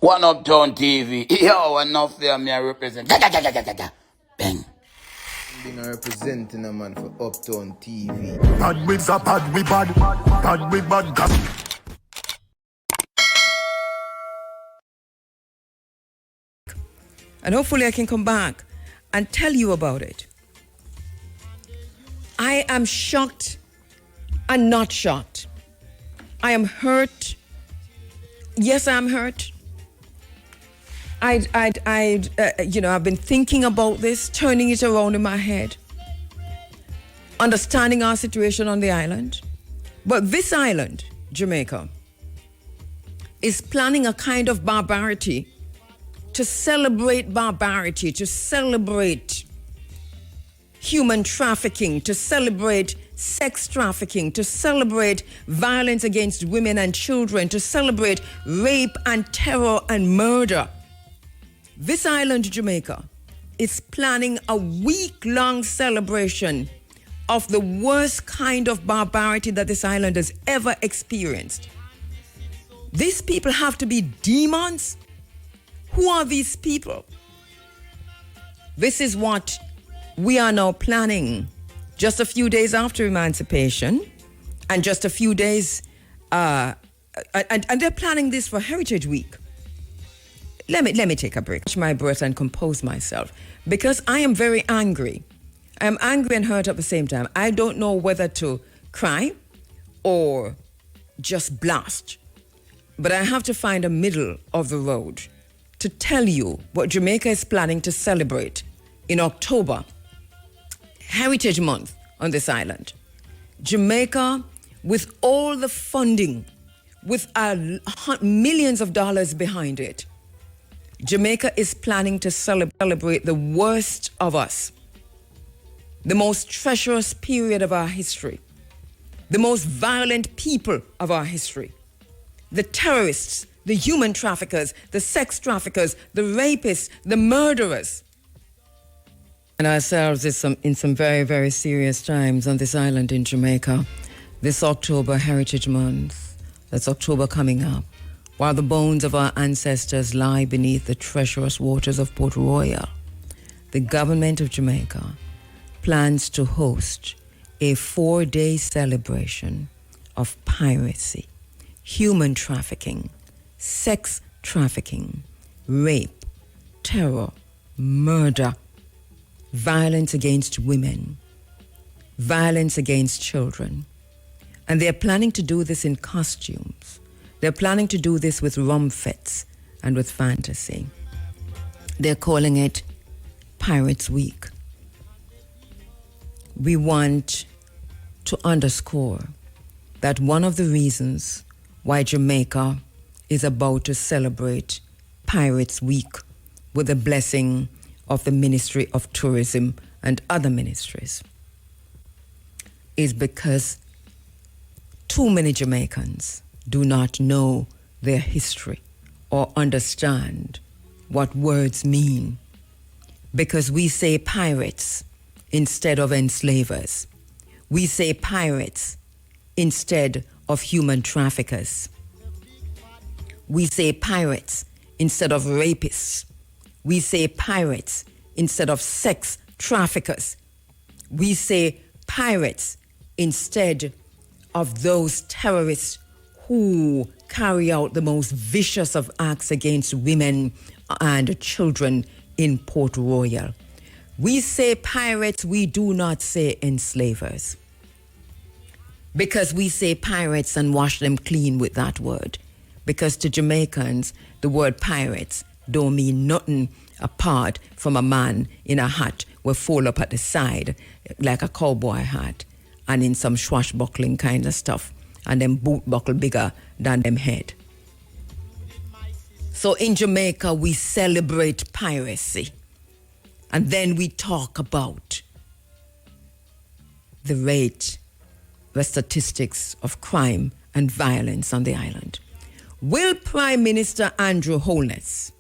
One Uptown TV. Yo, enough there, me I represent. Bang. Been representing a man for Uptown TV. Bad with a bad we bad. Bad with bad gas. And hopefully I can come back and tell you about it. I am shocked and not shocked. I am hurt. Yes, I'm hurt. I've been thinking about this, turning it around in my head, understanding our situation on the island. But this island, Jamaica, is planning a kind of barbarity to celebrate barbarity, to celebrate human trafficking, to celebrate sex trafficking, to celebrate violence against women and children, to celebrate rape and terror and murder. This island, Jamaica, is planning a week-long celebration of the worst kind of barbarity that this island has ever experienced. These people have to be demons? Who are these people? This is what we are now planning just a few days after emancipation and just a few days, and they're planning this for Heritage Week. Let me take a break, catch my breath and compose myself because I am very angry. I am angry and hurt at the same time. I don't know whether to cry or just blast, but I have to find a middle of the road to tell you what Jamaica is planning to celebrate in October, Heritage Month on this island. Jamaica, with all the funding, with millions of dollars behind it, Jamaica is planning to celebrate the worst of us, the most treacherous period of our history, the most violent people of our history, the terrorists, the human traffickers, the sex traffickers, the rapists, the murderers. And ourselves in some very, very serious times on this island in Jamaica. This October, Heritage Month, that's October coming up, while the bones of our ancestors lie beneath the treacherous waters of Port Royal, the government of Jamaica plans to host a 4-day celebration of piracy, human trafficking, sex trafficking, rape, terror, murder, violence against women, violence against children. And they're planning to do this in costumes. They're planning to do this with rum fits and with fantasy. They're calling it Pirates Week. We want to underscore that one of the reasons why Jamaica is about to celebrate Pirates Week with the blessing of the Ministry of Tourism and other ministries is because too many Jamaicans do not know their history or understand what words mean, because we say pirates instead of enslavers. We say pirates instead of human traffickers. We say pirates instead of rapists. We say pirates instead of sex traffickers. We say pirates instead of those terrorists who carry out the most vicious of acts against women and children in Port Royal. We say pirates, we do not say enslavers. Because we say pirates and wash them clean with that word. Because to Jamaicans, the word pirates don't mean nothing apart from a man in a hat will fold up at the side like a cowboy hat and in some swashbuckling kind of stuff, and them boot buckle bigger than them head. So in Jamaica, we celebrate piracy. And then we talk about the rate, the statistics of crime and violence on the island. Will Prime Minister Andrew Holness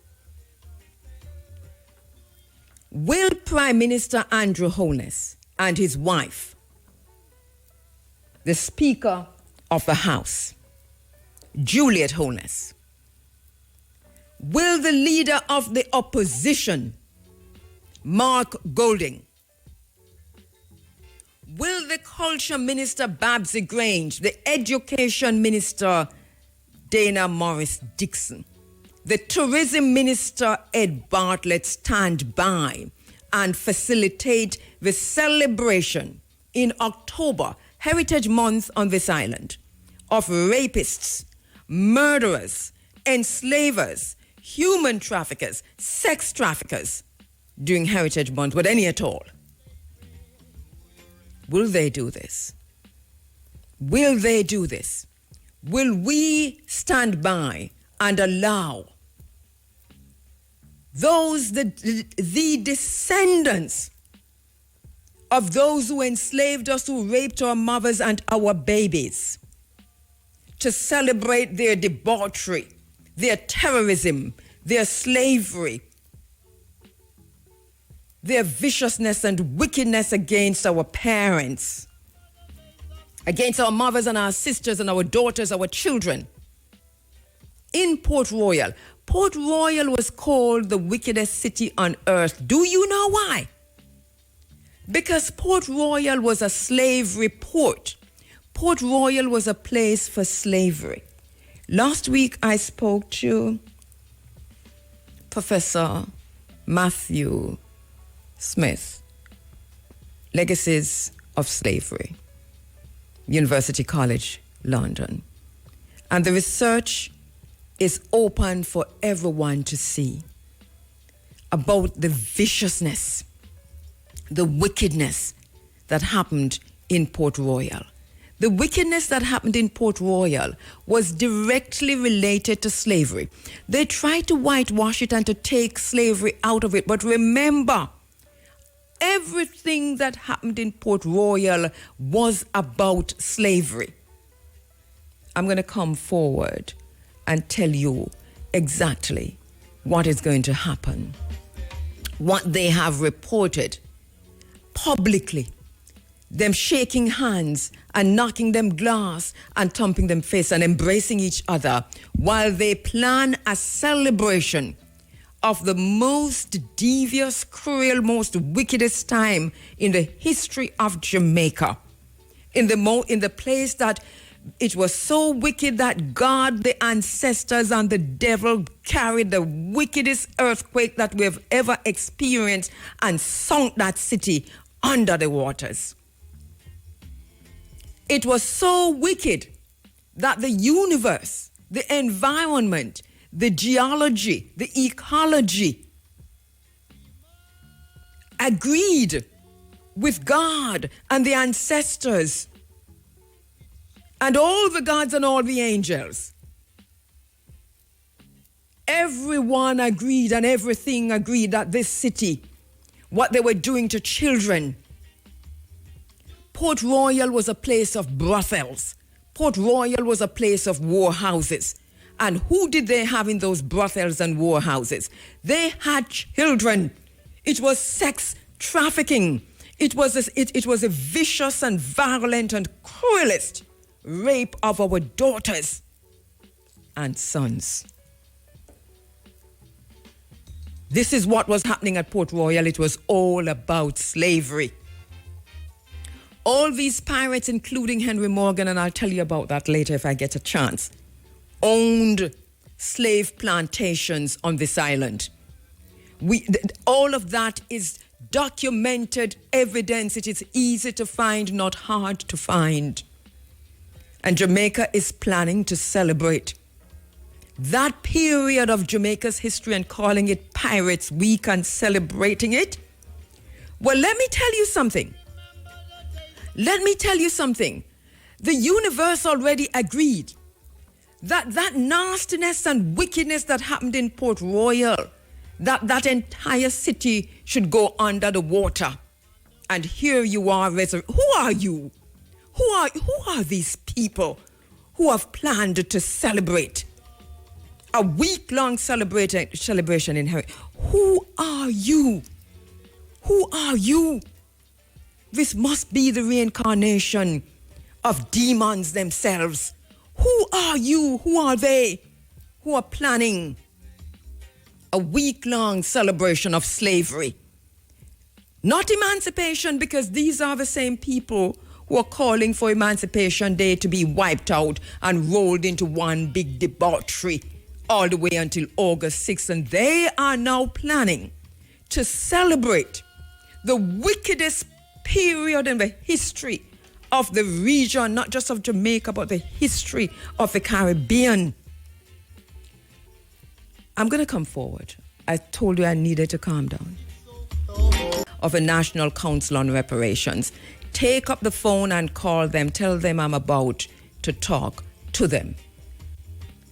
and his wife, the Speaker of the House, Juliet Holness, Will the leader of the opposition, Mark Golding, will the culture minister Babsy Grange, the education minister Dana Morris Dixon, the tourism minister Ed Bartlett stand by and facilitate the celebration in October, Heritage Month on this island, of rapists, murderers, enslavers, human traffickers, sex traffickers during Heritage Month, with any at all? Will they do this? Will they do this? Will we stand by and allow those, the descendants of those who enslaved us, who raped our mothers and our babies, to celebrate their debauchery, their terrorism, their slavery, their viciousness and wickedness against our parents, against our mothers and our sisters and our daughters, our children? In Port Royal. Port Royal was called the wickedest city on earth. Do you know why? Because Port Royal was a slavery port. Port Royal was a place for slavery. Last week I spoke to Professor Matthew Smith, Legacies of Slavery, University College, London. And the research is open for everyone to see about the viciousness, the wickedness that happened in Port Royal. The wickedness that happened in Port Royal was directly related to slavery. They tried to whitewash it and to take slavery out of it. But remember, everything that happened in Port Royal was about slavery. I'm going to come forward and tell you exactly what is going to happen, what they have reported publicly, them shaking hands and knocking them glass and thumping them face and embracing each other while they plan a celebration of the most devious, cruel, most wickedest time in the history of Jamaica, in the place that it was so wicked that God, the ancestors, and the devil carried the wickedest earthquake that we have ever experienced and sunk that city under the waters. It was so wicked that the universe, the environment, the geology, the ecology agreed with God and the ancestors and all the gods and all the angels. Everyone agreed and everything agreed that this city, what they were doing to children. Port Royal was a place of brothels. Port Royal was a place of warehouses. And who did they have in those brothels and warehouses? They had children. It was sex trafficking. It was a vicious and violent and cruelest rape of our daughters and sons. This is what was happening at Port Royal. It was all about slavery. All these pirates, including Henry Morgan, and I'll tell you about that later if I get a chance, owned slave plantations on this island. All of that is documented evidence. It is easy to find, not hard to find. And Jamaica is planning to celebrate that period of Jamaica's history and calling it Pirates Week and celebrating it. Well, let me tell you something. The universe already agreed that nastiness and wickedness that happened in Port Royal, that entire city should go under the water. And here you are, who are you? Who are these people who have planned to celebrate a week-long celebration in Heritage? Who are you? Who are you? This must be the reincarnation of demons themselves. Who are you? Who are they who are planning a week-long celebration of slavery. Not emancipation, because these are the same people who are calling for Emancipation Day to be wiped out and rolled into one big debauchery all the way until August 6th. And they are now planning to celebrate the wickedest period in the history of the region, not just of Jamaica, but the history of the Caribbean. I'm going to come forward. I told you I needed to calm down. Of a National Council on Reparations. Take up the phone and call them. Tell them I'm about to talk to them.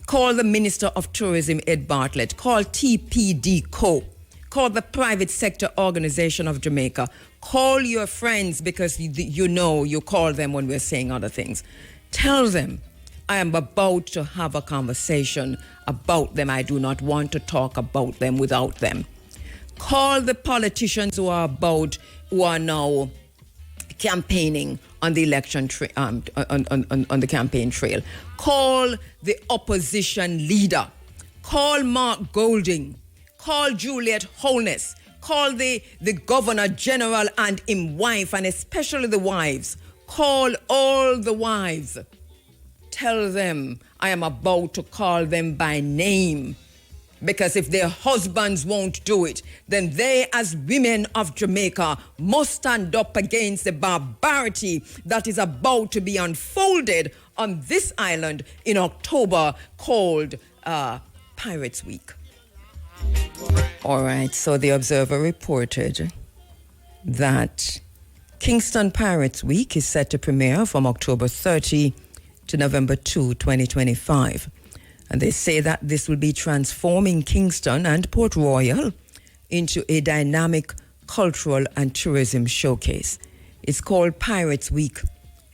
Call the Minister of Tourism, Ed Bartlett. Call TPD Co. Call the Private Sector Organization of Jamaica. Call your friends, because you know you call them when we're saying other things. Tell them I am about to have a conversation about them. I do not want to talk about them without them. Call the politicians who are now campaigning on the election on the campaign trail. Call the opposition leader. Call Mark Golding. Call Juliet Holness. Call the Governor General and his wife, and especially the wives. Call all the wives. Tell them I am about to call them by name. Because if their husbands won't do it, then they, as women of Jamaica, must stand up against the barbarity that is about to be unfolded on this island in October, called Pirates Week. All right, so the Observer reported that Kingston Pirates Week is set to premiere from October 30 to November 2, 2025. And they say that this will be transforming Kingston and Port Royal into a dynamic cultural and tourism showcase. It's called Pirates Week.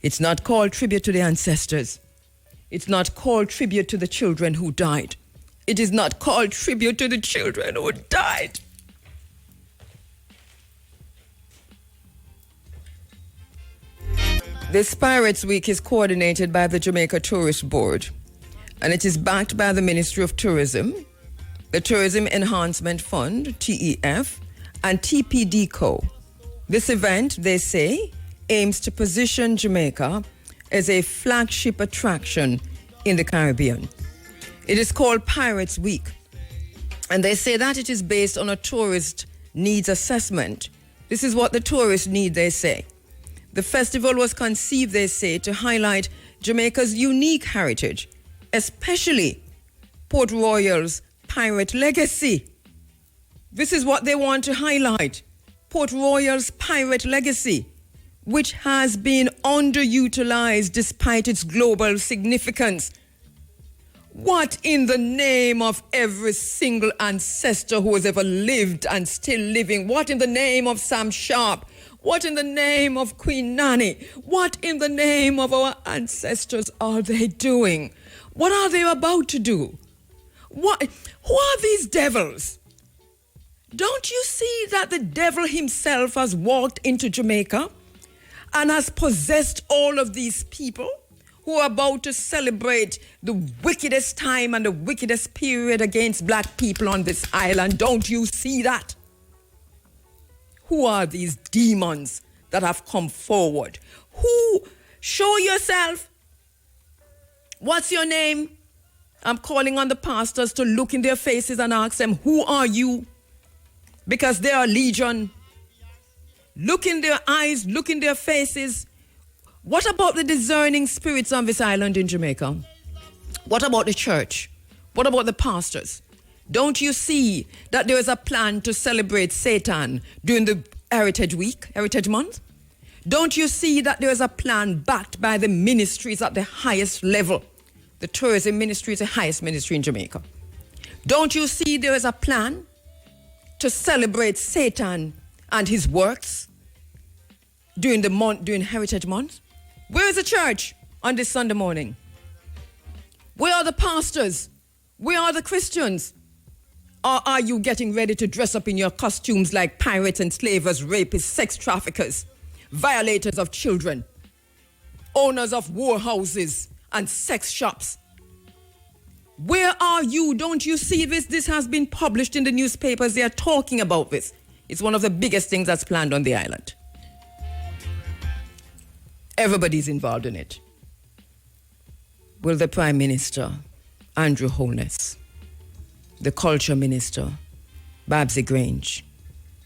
It's not called Tribute to the Ancestors. It's not called Tribute to the Children who died. It is not called Tribute to the Children who died. This Pirates Week is coordinated by the Jamaica Tourist Board, and it is backed by the Ministry of Tourism, the Tourism Enhancement Fund, TEF, and TPD Co. This event, they say, aims to position Jamaica as a flagship attraction in the Caribbean. It is called Pirates Week, and they say that it is based on a tourist needs assessment. This is what the tourists need, they say. The festival was conceived, they say, to highlight Jamaica's unique heritage, especially Port Royal's pirate legacy. This is what they want to highlight. Port Royal's pirate legacy, which has been underutilized despite its global significance. What in the name of every single ancestor who has ever lived and still living? What in the name of Sam Sharp? What in the name of Queen Nanny? What in the name of our ancestors are they doing? What are they about to do? Who are these devils? Don't you see that the devil himself has walked into Jamaica and has possessed all of these people who are about to celebrate the wickedest time and the wickedest period against black people on this island? Don't you see that? Who are these demons that have come forward? Show yourself. What's your name? I'm calling on the pastors to look in their faces and ask them, who are you? Because they are legion. Look in their eyes, look in their faces. What about the discerning spirits on this island in Jamaica? What about the church? What about the pastors? Don't you see that there is a plan to celebrate Satan during the Heritage Week, Heritage Month? Don't you see that there is a plan backed by the ministries at the highest level? The tourism ministry is the highest ministry in Jamaica. Don't you see there is a plan to celebrate Satan and his works during Heritage Month? Where is the church on this Sunday morning? Where are the pastors? Where are the Christians? Or are you getting ready to dress up in your costumes like pirates, enslavers, rapists, sex traffickers, violators of children, owners of warehouses and sex shops? Where are you? Don't you see this? This has been published in the newspapers. They are talking about this. It's one of the biggest things that's planned on the island. Everybody's involved in it. Will the Prime Minister, Andrew Holness, the Culture Minister, Babsy Grange,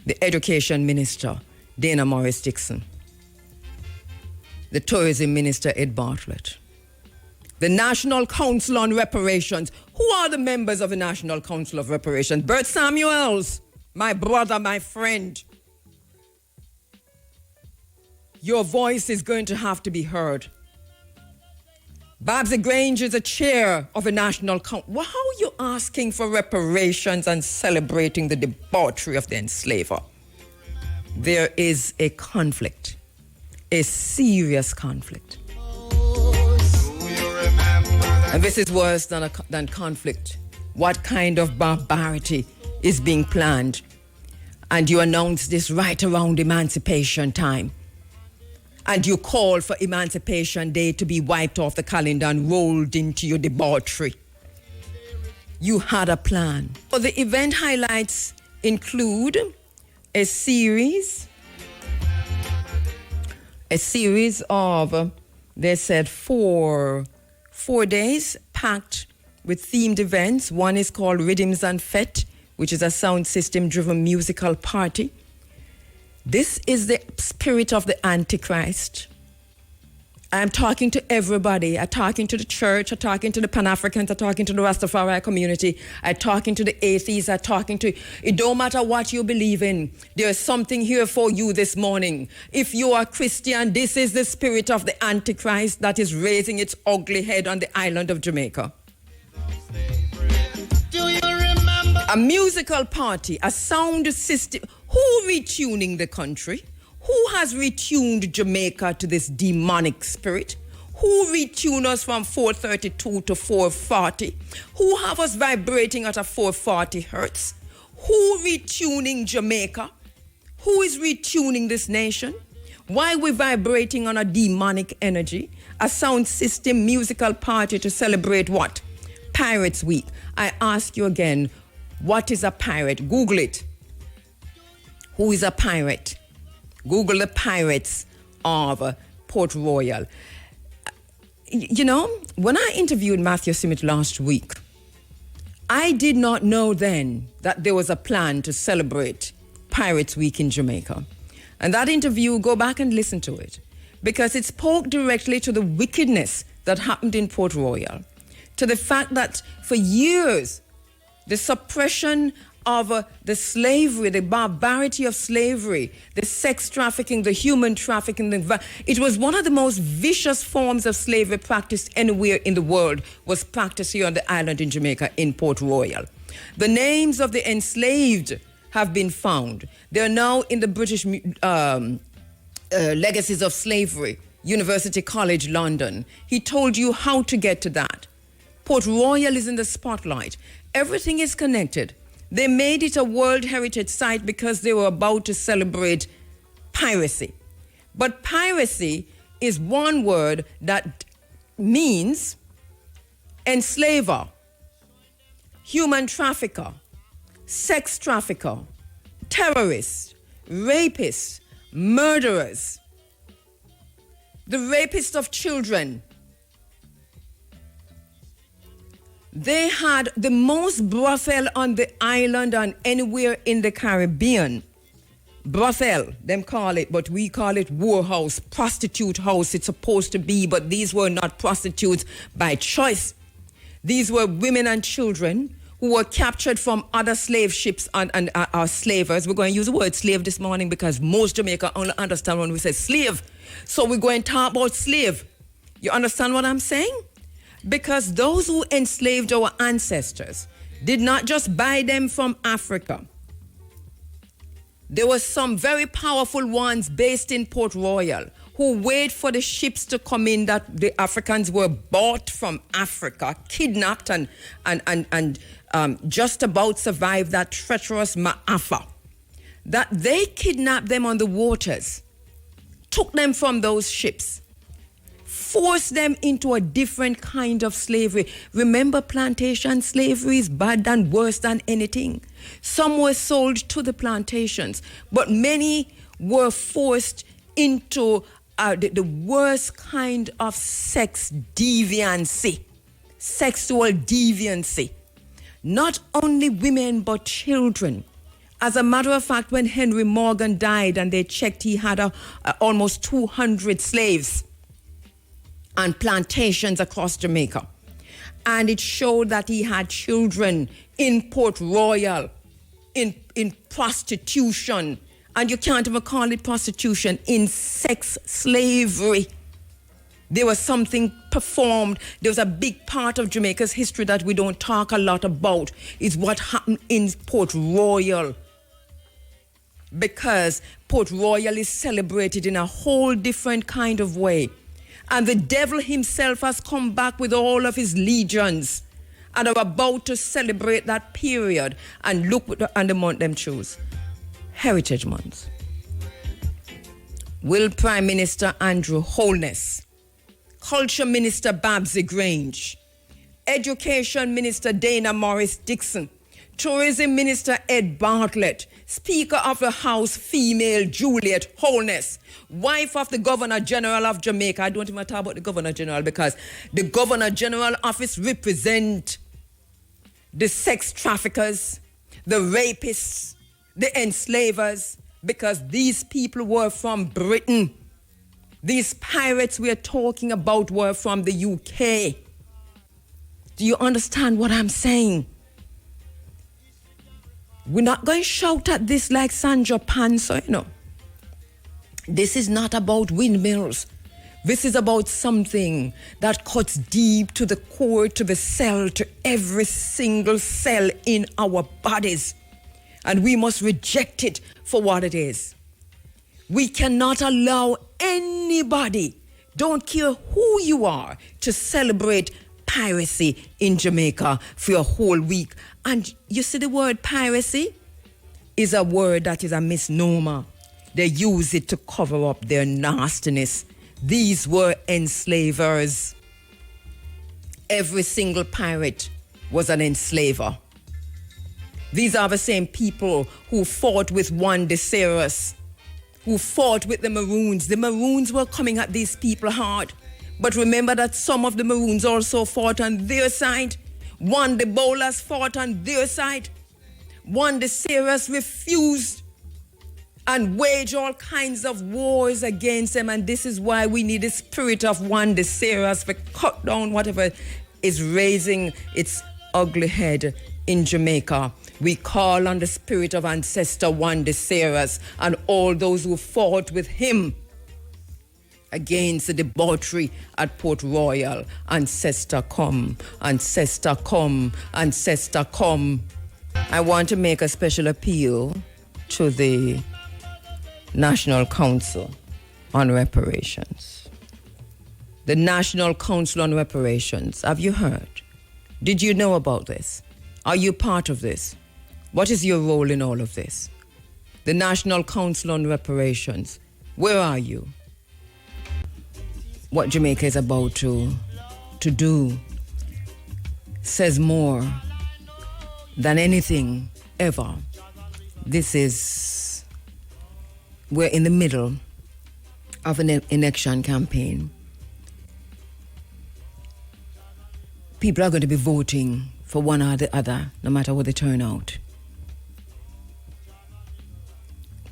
the Education Minister, Dana Morris Dixon, the Tourism Minister, Ed Bartlett, the National Council on Reparations. Who are the members of the National Council of Reparations? Bert Samuels, my brother, my friend. Your voice is going to have to be heard. Babsy Grange is a chair of a national council. Well, how are you asking for reparations and celebrating the debauchery of the enslaver? There is a conflict, a serious conflict. And this is worse than conflict. What kind of barbarity is being planned? And you announce this right around emancipation time. And you call for Emancipation Day to be wiped off the calendar and rolled into your debauchery. You had a plan. So the event highlights include a series of, they said, four days packed with themed events. One is called Rhythms and Fete, which is a sound system-driven musical party. This is the spirit of the Antichrist. I'm talking to everybody. I'm talking to the church. I'm talking to the Pan-Africans. I'm talking to the Rastafari community. I'm talking to the atheists. I'm talking to... It don't matter what you believe in. There's something here for you this morning. If you are Christian, this is the spirit of the Antichrist that is raising its ugly head on the island of Jamaica. Do you remember? A musical party, a sound system... Who retuning the country? Who has retuned Jamaica to this demonic spirit? Who retuned us from 432 to 440? Who have us vibrating at a 440 hertz? Who retuning Jamaica? Who is retuning this nation? Why are we vibrating on a demonic energy? A sound system musical party to celebrate what? Pirates Week. I ask you again, what is a pirate? Google it. Who is a pirate? Google the pirates of Port Royal. You know, when I interviewed Matthew Simmet last week, I did not know then that there was a plan to celebrate Pirates Week in Jamaica. And that interview, go back and listen to it, because it spoke directly to the wickedness that happened in Port Royal, to the fact that for years, the suppression of the slavery, the barbarity of slavery, the sex trafficking, the human trafficking. It was one of the most vicious forms of slavery practiced anywhere in the world, was practiced here on the island in Jamaica, in Port Royal. The names of the enslaved have been found. They are now in the British Legacies of Slavery, University College, London. He told you how to get to that. Port Royal is in the spotlight. Everything is connected. They made it a World Heritage Site because they were about to celebrate piracy. But piracy is one word that means enslaver, human trafficker, sex trafficker, terrorist, rapists, murderers, the rapists of children. They had the most brothel on the island and anywhere in the Caribbean. Brothel, them call it, but we call it whorehouse, prostitute house. It's supposed to be, but these were not prostitutes by choice. These were women and children who were captured from other slave ships and our slavers. We're going to use the word slave this morning because most Jamaica only understand when we say slave. So we're going to talk about slave. You understand what I'm saying? Because those who enslaved our ancestors did not just buy them from Africa. There were some very powerful ones based in Port Royal who wait for the ships to come in, that the Africans were bought from Africa, kidnapped and just about survived that treacherous Ma.At. That they kidnapped them on the waters, took them from those ships, forced them into a different kind of slavery. Remember, plantation slavery is bad and worse than anything. Some were sold to the plantations, but many were forced into the worst kind of sex deviancy, sexual deviancy. Not only women, but children. As a matter of fact, when Henry Morgan died and they checked, he had almost 200 slaves and plantations across Jamaica. And it showed that he had children in Port Royal, in prostitution. And you can't even call it prostitution, in sex slavery. There was something performed. There was a big part of Jamaica's history that we don't talk a lot about, is what happened in Port Royal. Because Port Royal is celebrated in a whole different kind of way. And the devil himself has come back with all of his legions and are about to celebrate that period. And look at the month them choose. Heritage Month. Will Prime Minister Andrew Holness, Culture Minister Babsy Grange, Education Minister Dana Morris Dixon, Tourism Minister Ed Bartlett, Speaker of the House female Juliet Holness, wife of the Governor General of Jamaica. I don't even talk about the Governor General because the Governor General office represent the sex traffickers, the rapists, the enslavers, because these people were from Britain. These pirates we are talking about were from the UK. Do you understand what I'm saying? We're not going to shout at this like Sandra Panso, you know. This is not about windmills. This is about something that cuts deep to the core, to the cell, to every single cell in our bodies. And we must reject it for what it is. We cannot allow anybody, don't care who you are, to celebrate piracy in Jamaica for a whole week. And you see, the word piracy is a word that is a misnomer. They use it to cover up their nastiness. These were enslavers. Every single pirate was an enslaver. These are the same people who fought with Juan de Ceres, who fought with the Maroons. The Maroons were coming at these people hard. But remember that some of the Maroons also fought on their side. Juan de Bolas fought on their side. Juan de Ceres refused and waged all kinds of wars against them. And this is why we need the spirit of Juan de Ceres to cut down whatever is raising its ugly head in Jamaica. We call on the spirit of ancestor Juan de Ceres and all those who fought with him against the debauchery at Port Royal. Ancestor come, ancestor come, ancestor come. I want to make a special appeal to the National Council on Reparations. The National Council on Reparations. Have you heard? Did you know about this? Are you part of this? What is your role in all of this? The National Council on Reparations. Where are you? What Jamaica is about to do says more than anything ever. We're in the middle of an election campaign. People are going to be voting for one or the other, no matter what the turnout.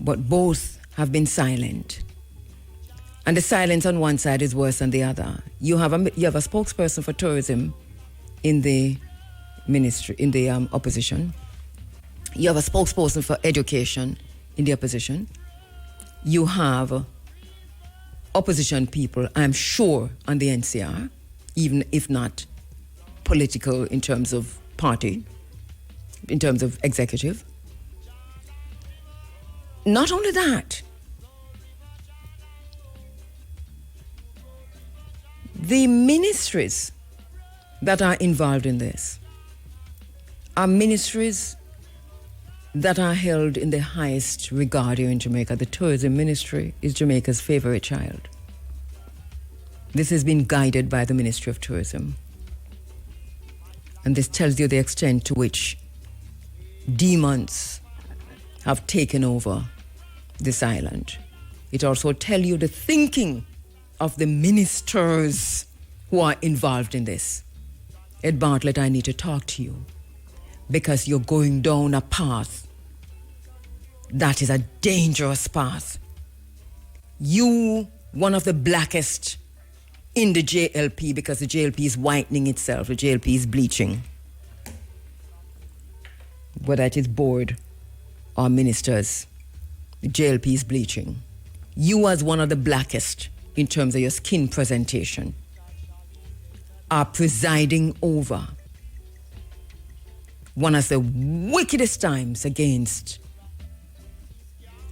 But both have been silent. And the silence on one side is worse than the other. You have a spokesperson for tourism in the ministry, in the opposition. You have a spokesperson for education in the opposition. You have opposition people, I'm sure, on the NCR, even if not political in terms of party, in terms of executive. Not only that, the ministries that are involved in this are ministries that are held in the highest regard here in Jamaica. The tourism ministry is Jamaica's favorite child. This has been guided by the Ministry of Tourism. And this tells you the extent to which demons have taken over this island. It also tells you the thinking of the ministers who are involved in this. Ed Bartlett, I need to talk to you because you're going down a path that is a dangerous path. You, one of the blackest in the JLP, because the JLP is whitening itself, the JLP is bleaching. Whether it is board or ministers, the JLP is bleaching. You, as one of the blackest in terms of your skin presentation, are presiding over one of the wickedest times against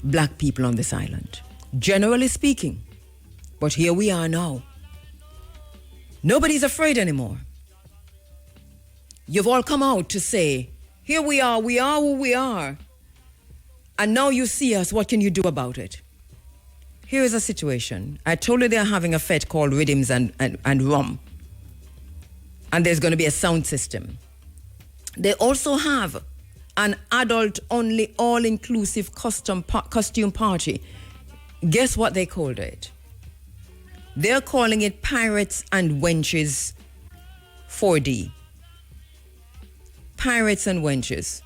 black people on this island, generally speaking. But here we are now. Nobody's afraid anymore. You've all come out to say, here we are who we are. And now you see us, what can you do about it? Here is a situation. I told you they're having a fete called Rhythms and Rum. And there's going to be a sound system. They also have an adult-only, all-inclusive costume party. Guess what they called it? They're calling it Pirates and Wenches 4D. Pirates and Wenches.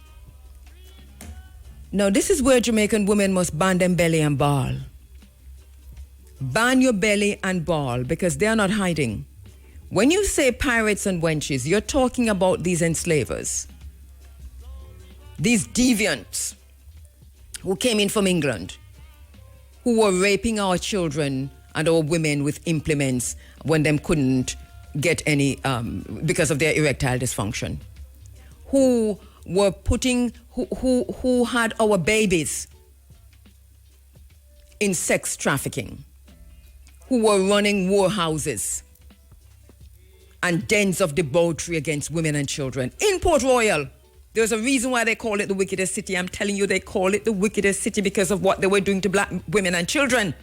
Now, this is where Jamaican women must band them belly and ball. Ban your belly and ball, because they're not hiding. When you say pirates and wenches, you're talking about these enslavers, these deviants who came in from England, who were raping our children and our women with implements when them couldn't get any because of their erectile dysfunction, who were who had our babies in sex trafficking, who were running warehouses and dens of debauchery against women and children in Port Royal. There's a reason why they call it the wickedest city. I'm telling you, they call it the wickedest city because of what they were doing to black women and children.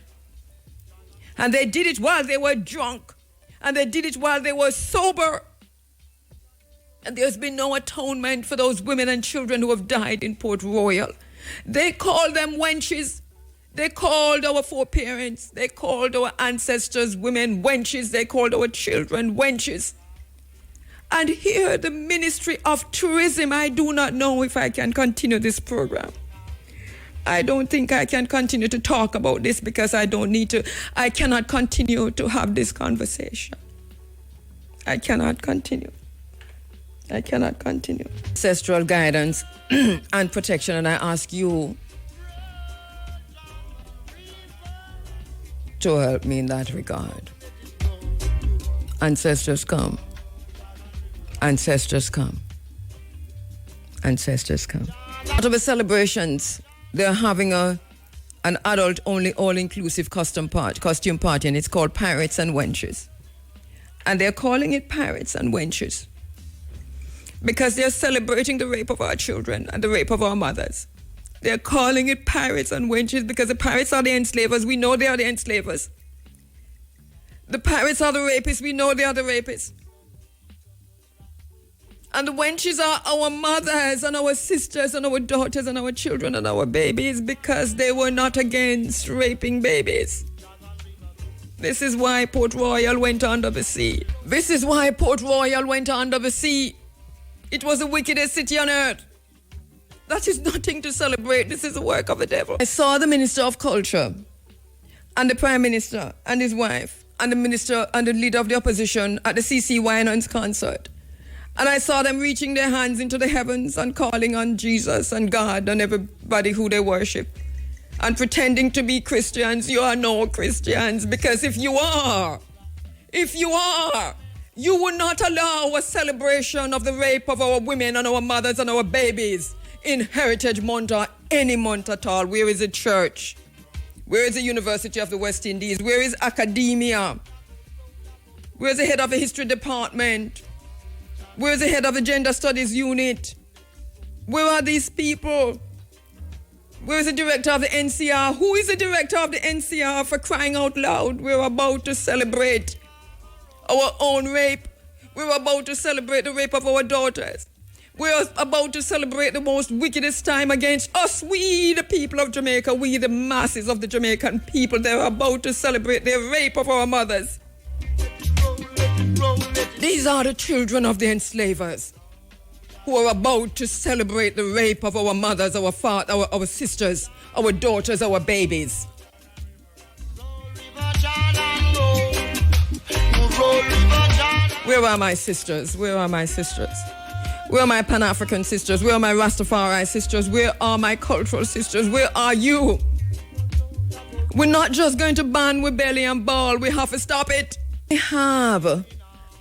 And they did it while they were drunk. And they did it while they were sober. And there's been no atonement for those women and children who have died in Port Royal. They call them wenches. They called our foreparents, they called our ancestors women wenches, they called our children wenches. And here, the Ministry of Tourism, I do not know if I can continue this program. I don't think I can continue to talk about this because I cannot continue to have this conversation. I cannot continue. Ancestral guidance and protection, and I ask you to help me in that regard. Ancestors come. Ancestors come. Ancestors come. Out of the celebrations, they're having an adult-only, all-inclusive costume party, and it's called Pirates and Wenches. And they're calling it Pirates and Wenches because they're celebrating the rape of our children and the rape of our mothers. They're calling it pirates and wenches because the pirates are the enslavers. We know they are the enslavers. The pirates are the rapists. We know they are the rapists. And the wenches are our mothers and our sisters and our daughters and our children and our babies because they were not against raping babies. This is why Port Royal went under the sea. This is why Port Royal went under the sea. It was the wickedest city on earth. That is nothing to celebrate. This is the work of the devil. I saw the Minister of Culture and the Prime Minister and his wife and the Minister and the Leader of the Opposition at the CC Winans concert. And I saw them reaching their hands into the heavens and calling on Jesus and God and everybody who they worship and pretending to be Christians. You are no Christians, because if you are, you will not allow a celebration of the rape of our women and our mothers and our babies in Heritage Month or any month at all. Where is the church? Where is the University of the West Indies? Where is academia? Where is the head of the history department? Where is the head of the gender studies unit? Where are these people? Where is the director of the NCR? Who is the director of the NCR, for crying out loud? We're about to celebrate our own rape. We're about to celebrate the rape of our daughters. We're about to celebrate the most wickedest time against us. We, the people of Jamaica, we, the masses of the Jamaican people, they're about to celebrate the rape of our mothers. These are the children of the enslavers who are about to celebrate the rape of our mothers, our fathers, our sisters, our daughters, our babies. Where are my sisters? Where are my sisters? Where are my Pan-African sisters? Where are my Rastafari sisters? Where are my cultural sisters? Where are you? We're not just going to ban with belly and ball. We have to stop it. We have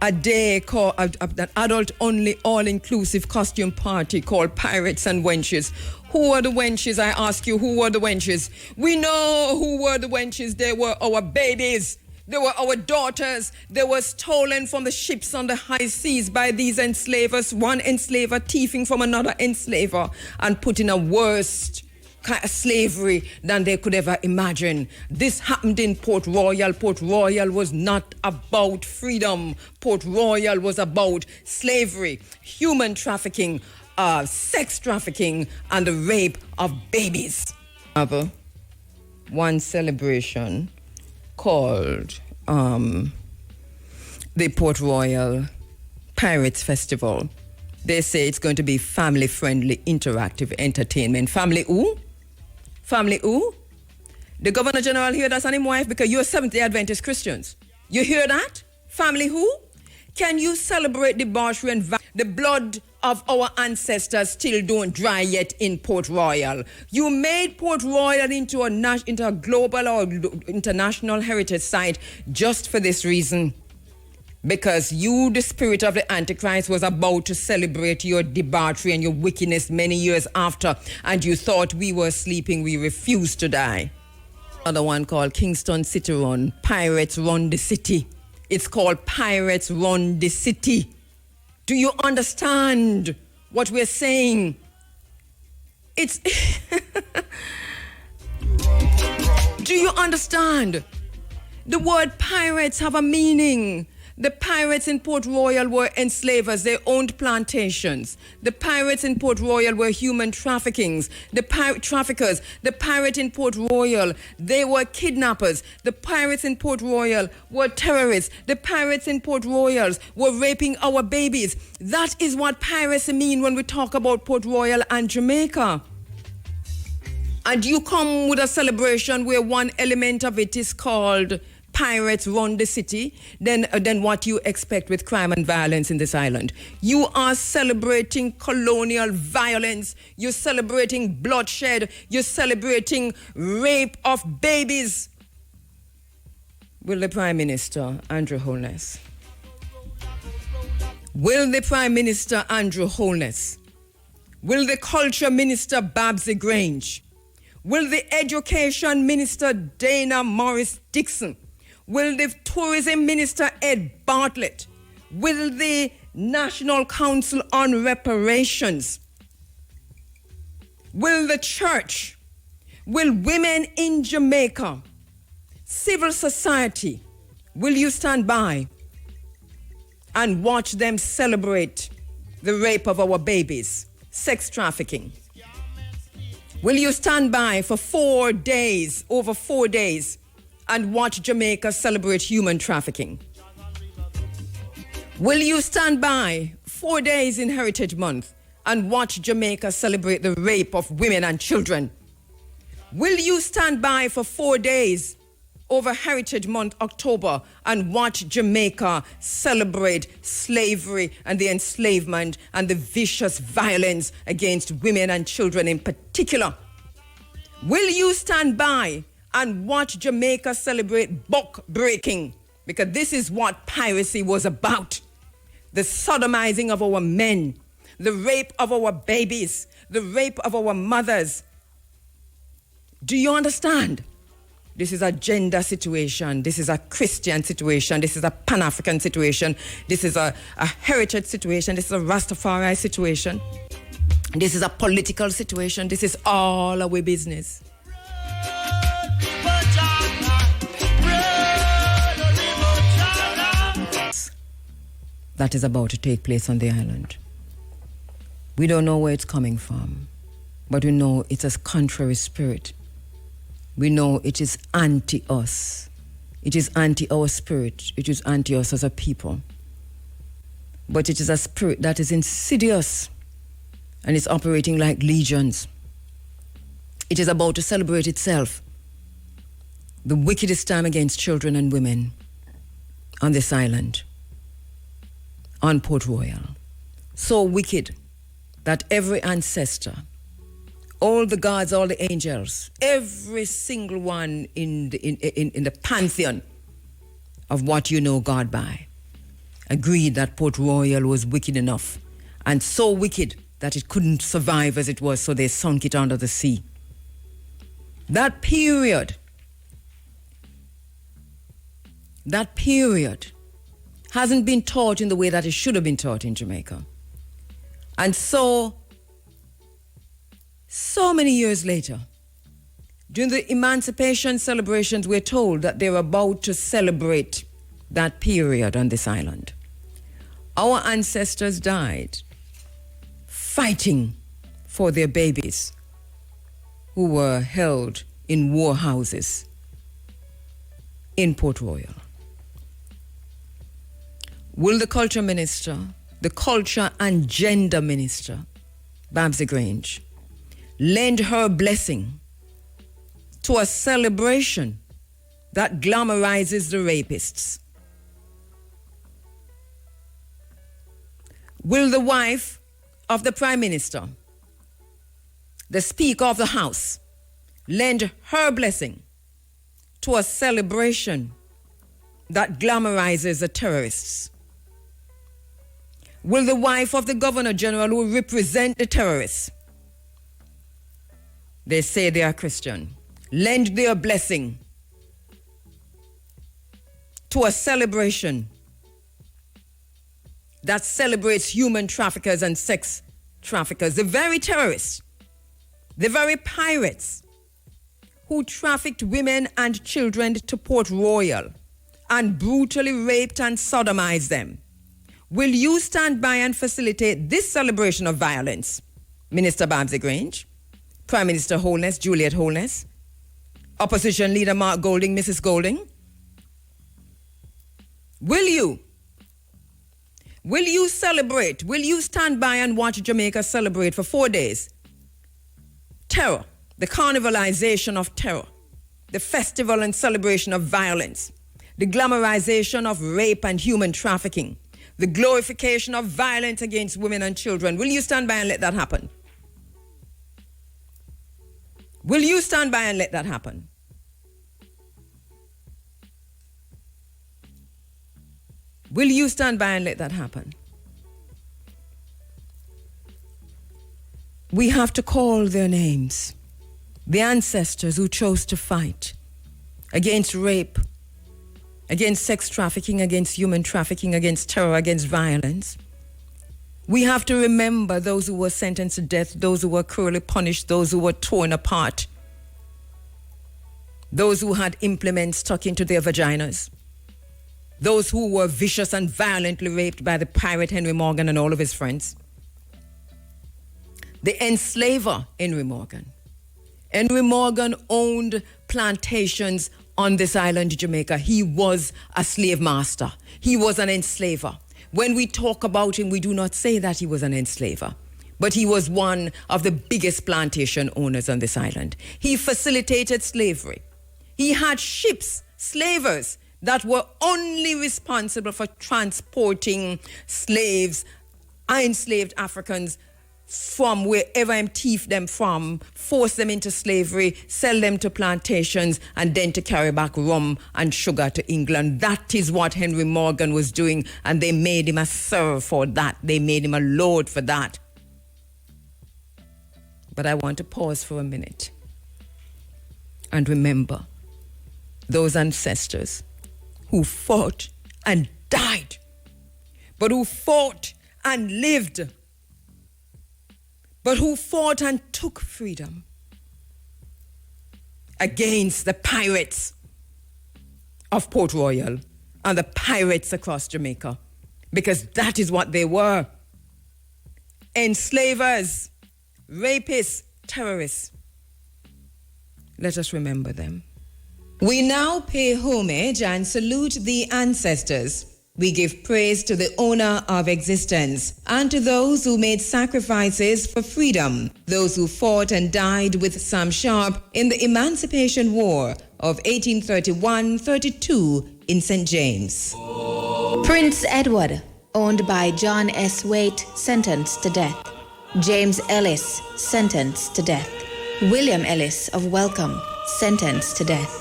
a day called an adult-only, all-inclusive costume party called Pirates and Wenches. Who are the wenches? I ask you, who were the wenches? We know who were the wenches. They were our babies. They were our daughters. They were stolen from the ships on the high seas by these enslavers. One enslaver thieving from another enslaver and put in a worst kind of slavery than they could ever imagine. This happened in Port Royal. Port Royal was not about freedom. Port Royal was about slavery, human trafficking, sex trafficking, and the rape of babies. One celebration called the Port Royal Pirates Festival. They say it's going to be family-friendly, interactive entertainment. Family who? Family who? The Governor General hear that on him wife because you're Seventh-day Adventist Christians. You hear that? Family who? Can you celebrate debauchery and the blood of our ancestors still don't dry yet in Port Royal? You made Port Royal into a global or international heritage site just for this reason. Because you, the spirit of the Antichrist, was about to celebrate your debauchery and your wickedness many years after, and you thought we were sleeping. We refused to die. Another one called Kingston City Run. Pirates run the city. It's called Pirates Run the City. Do you understand what we're saying? It's... Do you understand? The word pirates have a meaning. The pirates in Port Royal were enslavers. They owned plantations. The pirates in Port Royal were human traffickings. The traffickers. The pirate in Port Royal, they were kidnappers. The pirates in Port Royal were terrorists. The pirates in Port Royal were raping our babies. That is what piracy mean when we talk about Port Royal and Jamaica. And you come with a celebration where one element of it is called Pirates Run the City, then what you expect with crime and violence in this island. You are celebrating colonial violence. You're celebrating bloodshed. You're celebrating rape of babies. Will the Prime Minister, Andrew Holness? Will the Prime Minister, Andrew Holness? Will the Culture Minister, Babsy Grange? Will the Education Minister, Dana Morris Dixon? Will the Tourism Minister, Ed Bartlett? Will the National Council on Reparations? Will the church? Will women in Jamaica? Civil society? Will you stand by and watch them celebrate the rape of our babies, sex trafficking? Will you stand by for 4 days, over 4 days, and watch Jamaica celebrate human trafficking? Will you stand by 4 days in Heritage Month and watch Jamaica celebrate the rape of women and children? Will you stand by for 4 days over Heritage Month, October, and watch Jamaica celebrate slavery and the enslavement and the vicious violence against women and children in particular? Will you stand by and watch Jamaica celebrate buck breaking? Because this is what piracy was about. The sodomizing of our men, the rape of our babies, the rape of our mothers. Do you understand? This is a gender situation. This is a Christian situation. This is a Pan-African situation. This is a heritage situation. This is a Rastafari situation. This is a political situation. This is all our business. that is about to take place on the island. We don't know where it's coming from, but we know it's a contrary spirit. We know it is anti-us. It is anti our spirit. It is anti us as a people. But it is a spirit that is insidious and it's operating like legions. It is about to celebrate itself. The wickedest time against children and women on this island, on Port Royal. So wicked that every ancestor, all the gods, all the angels, every single one in the pantheon of what you know God by, agreed that Port Royal was wicked enough, and so wicked that it couldn't survive as it was, so they sunk it under the sea. That period hasn't been taught in the way that it should have been taught in Jamaica. And so many years later, during the emancipation celebrations, we're told that they're about to celebrate that period on this island. Our ancestors died fighting for their babies who were held in war houses in Port Royal. Will the culture minister, the culture and gender minister, Babsy Grange, lend her blessing to a celebration that glamorizes the rapists? Will the wife of the Prime Minister, the Speaker of the House, lend her blessing to a celebration that glamorizes the terrorists? Will the wife of the Governor General who represent the terrorists, they say they are Christian, lend their blessing to a celebration that celebrates human traffickers and sex traffickers, the very terrorists, the very pirates who trafficked women and children to Port Royal and brutally raped and sodomized them? Will you stand by and facilitate this celebration of violence, Minister Babsy Grange, Prime Minister Holness, Juliet Holness, Opposition Leader Mark Golding, Mrs. Golding? Will you? Will you celebrate? Will you stand by and watch Jamaica celebrate for 4 days? Terror, the carnivalization of terror, the festival and celebration of violence, the glamorization of rape and human trafficking, the glorification of violence against women and children. Will you stand by and let that happen? Will you stand by and let that happen? Will you stand by and let that happen? We have to call their names. The ancestors who chose to fight against rape, against sex trafficking, against human trafficking, against terror, against violence. We have to remember those who were sentenced to death, those who were cruelly punished, those who were torn apart, those who had implements stuck into their vaginas, those who were vicious and violently raped by the pirate Henry Morgan and all of his friends. The enslaver Henry Morgan. Henry Morgan owned plantations on this island, Jamaica. He was a slave master. He was an enslaver. When we talk about him, we do not say that he was an enslaver, but he was one of the biggest plantation owners on this island. He facilitated slavery. He had ships, slavers, that were only responsible for transporting slaves, enslaved Africans, from wherever him thief them from, force them into slavery, sell them to plantations, and then to carry back rum and sugar to England. That is what Henry Morgan was doing, and they made him a sir for that. They made him a lord for that. But I want to pause for a minute and remember those ancestors who fought and died, but who fought and lived, but who fought and took freedom against the pirates of Port Royal and the pirates across Jamaica, because that is what they were. Enslavers, rapists, terrorists. Let us remember them. We now pay homage and salute the ancestors. We give praise to the owner of existence and to those who made sacrifices for freedom, those who fought and died with Sam Sharp in the Emancipation War of 1831-32 in St. James. Prince Edward, owned by John S. Waite, sentenced to death. James Ellis, sentenced to death. William Ellis of Welcome, sentenced to death.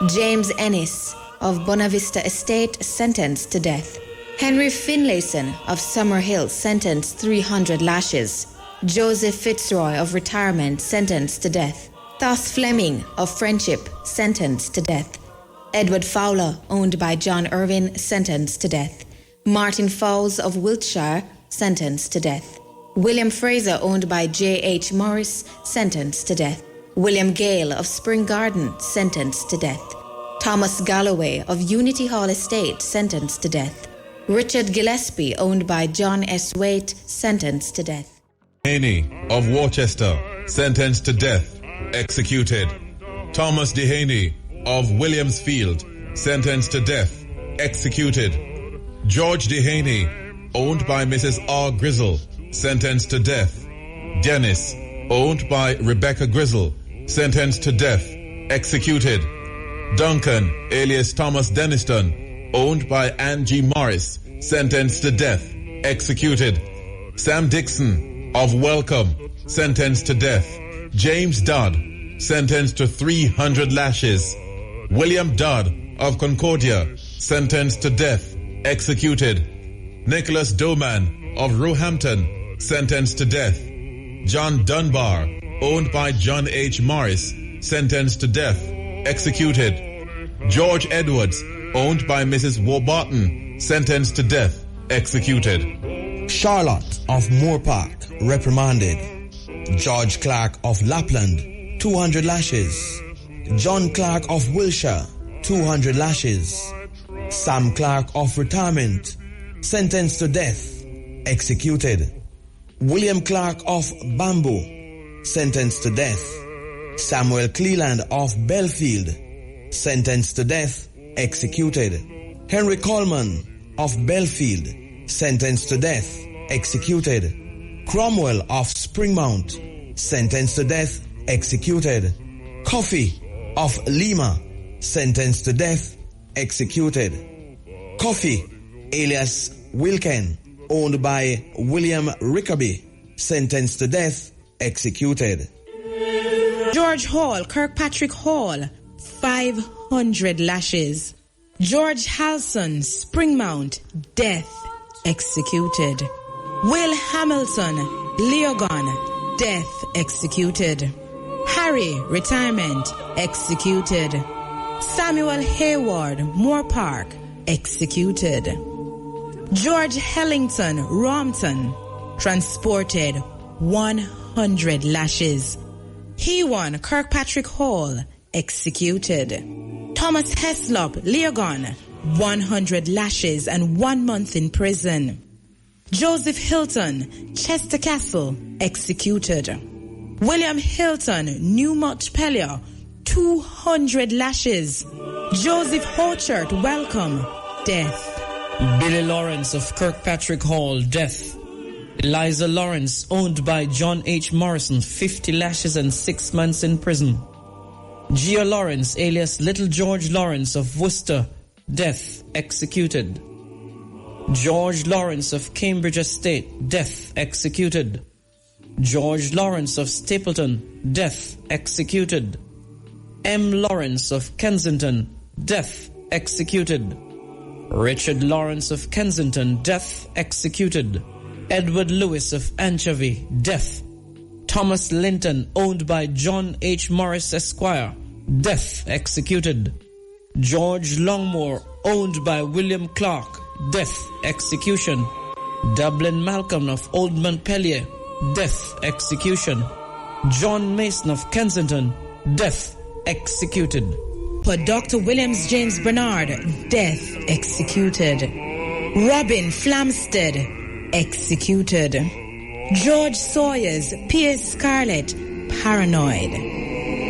James Ennis of Bonavista Estate, sentenced to death. Henry Finlayson of Summerhill, sentenced 300 lashes. Joseph Fitzroy of Retirement, sentenced to death. Thos Fleming of Friendship, sentenced to death. Edward Fowler, owned by John Irvin, sentenced to death. Martin Fowles of Wiltshire, sentenced to death. William Fraser, owned by J.H. Morris, sentenced to death. William Gale of Spring Garden, sentenced to death. Thomas Galloway of Unity Hall Estate, sentenced to death. Richard Gillespie, owned by John S. Waite, sentenced to death. Haney of Worcester, sentenced to death, executed. Thomas Dehaney of Williamsfield, sentenced to death, executed. George Dehaney, owned by Mrs. R. Grizzle, sentenced to death. Dennis, owned by Rebecca Grizzle, sentenced to death, executed. Duncan, alias Thomas Denniston, owned by Ann G. Morris, sentenced to death, executed. Sam Dixon of Welcome, sentenced to death. James Dodd, sentenced to 300 lashes. William Dodd of Concordia, sentenced to death, executed. Nicholas Doman of Roehampton, sentenced to death. John Dunbar, owned by John H. Morris, sentenced to death, executed. George Edwards, owned by Mrs. Warburton, sentenced to death, executed. Charlotte of Moore Park, reprimanded. George Clark of Lapland, 200 lashes. John Clark of Wilshire, 200 lashes. Sam Clark of Retirement, sentenced to death, executed. William Clark of Bamboo, sentenced to death. Samuel Cleland of Belfield, sentenced to death, executed. Henry Coleman of Belfield, sentenced to death, executed. Cromwell of Springmount, sentenced to death, executed. Coffey of Lima, sentenced to death, executed. Coffey, alias Wilken, owned by William Rickaby, sentenced to death, executed. George Hall, Kirkpatrick Hall, 500 lashes. George Halson, Springmount, death, executed. Will Hamilton, Leogon, death, executed. Harry, Retirement, executed. Samuel Hayward, Moore Park, executed. George Hellington, Rompton, transported 100 lashes. Hewan, Kirkpatrick Hall, executed. Thomas Heslop, Leogon, 100 lashes and 1 month in prison. Joseph Hilton, Chester Castle, executed. William Hilton, New Montpelier, 200 lashes. Joseph Hochert, Welcome, death. Billy Lawrence of Kirkpatrick Hall, death. Eliza Lawrence, owned by John H. Morrison, 50 lashes and 6 months in prison. Gia Lawrence, alias Little George Lawrence of Worcester, death, executed. George Lawrence of Cambridge Estate, death, executed. George Lawrence of Stapleton, death, executed. M. Lawrence of Kensington, death, executed. Richard Lawrence of Kensington, death, executed. Edward Lewis of Anchovy, death. Thomas Linton, owned by John H. Morris Esquire, death, executed. George Longmore, owned by William Clark, death, execution. Dublin Malcolm of Old Montpelier, death, execution. John Mason of Kensington, death, executed. For Dr. Williams James Bernard, death, executed. Robin Flamstead, executed. George Sawyers, Piers Scarlett, paranoid.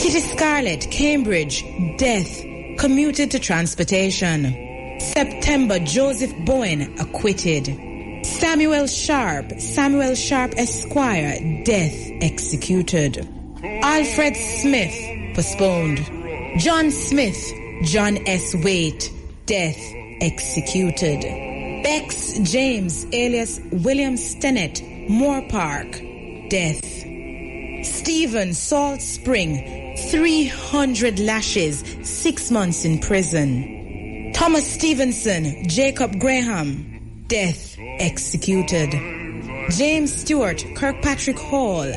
Kitty Scarlett, Cambridge, death, commuted to transportation. September, Joseph Bowen, acquitted. Samuel Sharp Esquire, death, executed. Alfred Smith, postponed. John Smith, John S. Waite, death, executed. Bex James, alias William Stennett, Moore Park, death. Stephen Salt Spring, 300 lashes, 6 months in prison. Thomas Stevenson, Jacob Graham, death, executed. James Stewart, Kirkpatrick Hall,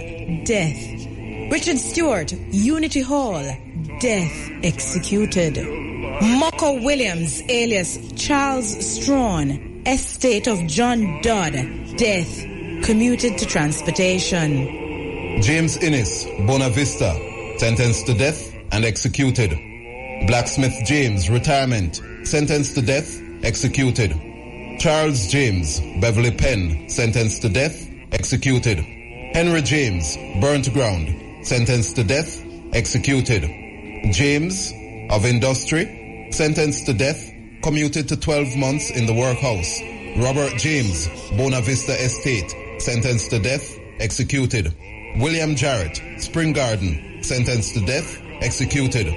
death. Richard Stewart, Unity Hall, death, executed. Mocko Williams, alias Charles Strawn, estate of John Dodd, death, commuted to transportation. James Innes, Bonavista, sentenced to death and executed. Blacksmith James, retirement, sentenced to death, executed. Charles James, Beverly Penn, sentenced to death, executed. Henry James, burnt ground, sentenced to death, executed. James, of industry, sentenced to death, commuted to 12 months in the workhouse. Robert James, Bonavista Estate, sentenced to death, executed. William Jarrett, Spring Garden, sentenced to death, executed.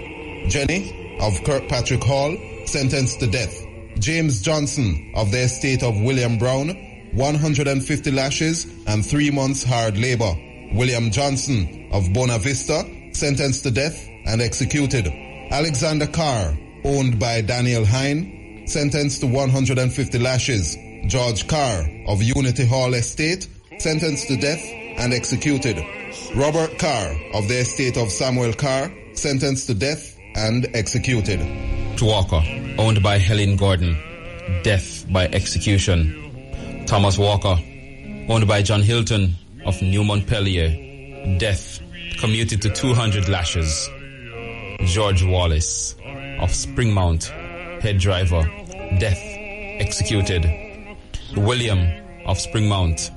Jenny, of Kirkpatrick Hall, sentenced to death. James Johnson, of the estate of William Brown, 150 lashes and 3 months hard labor. William Johnson, of Bonavista, sentenced to death and executed. Alexander Carr, owned by Daniel Hine, sentenced to 150 lashes. George Carr, of Unity Hall Estate, sentenced to death and executed. Robert Carr, of the estate of Samuel Carr, sentenced to death and executed. Walker, owned by Helen Gordon, death by execution. Thomas Walker, owned by John Hilton of New Montpelier, death, commuted to 200 lashes. George Wallace of Springmount, head driver, death, executed. William of Springmount,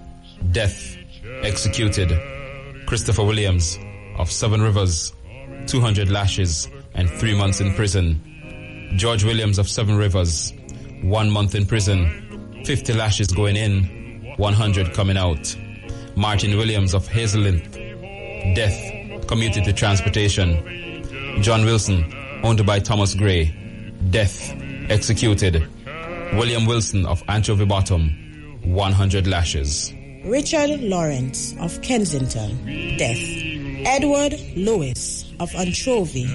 death, executed. Christopher Williams of Seven Rivers, 200 lashes and 3 months in prison. George Williams of Seven Rivers, 1 month in prison, 50 lashes going in, 100 coming out. Martin Williams of Hazellinth, death, commuted to transportation. John Wilson, owned by Thomas Gray, death, executed. William Wilson of Anchovy Bottom, 100 lashes. Richard Lawrence of Kensington, death. Edward Lewis of Anchovy,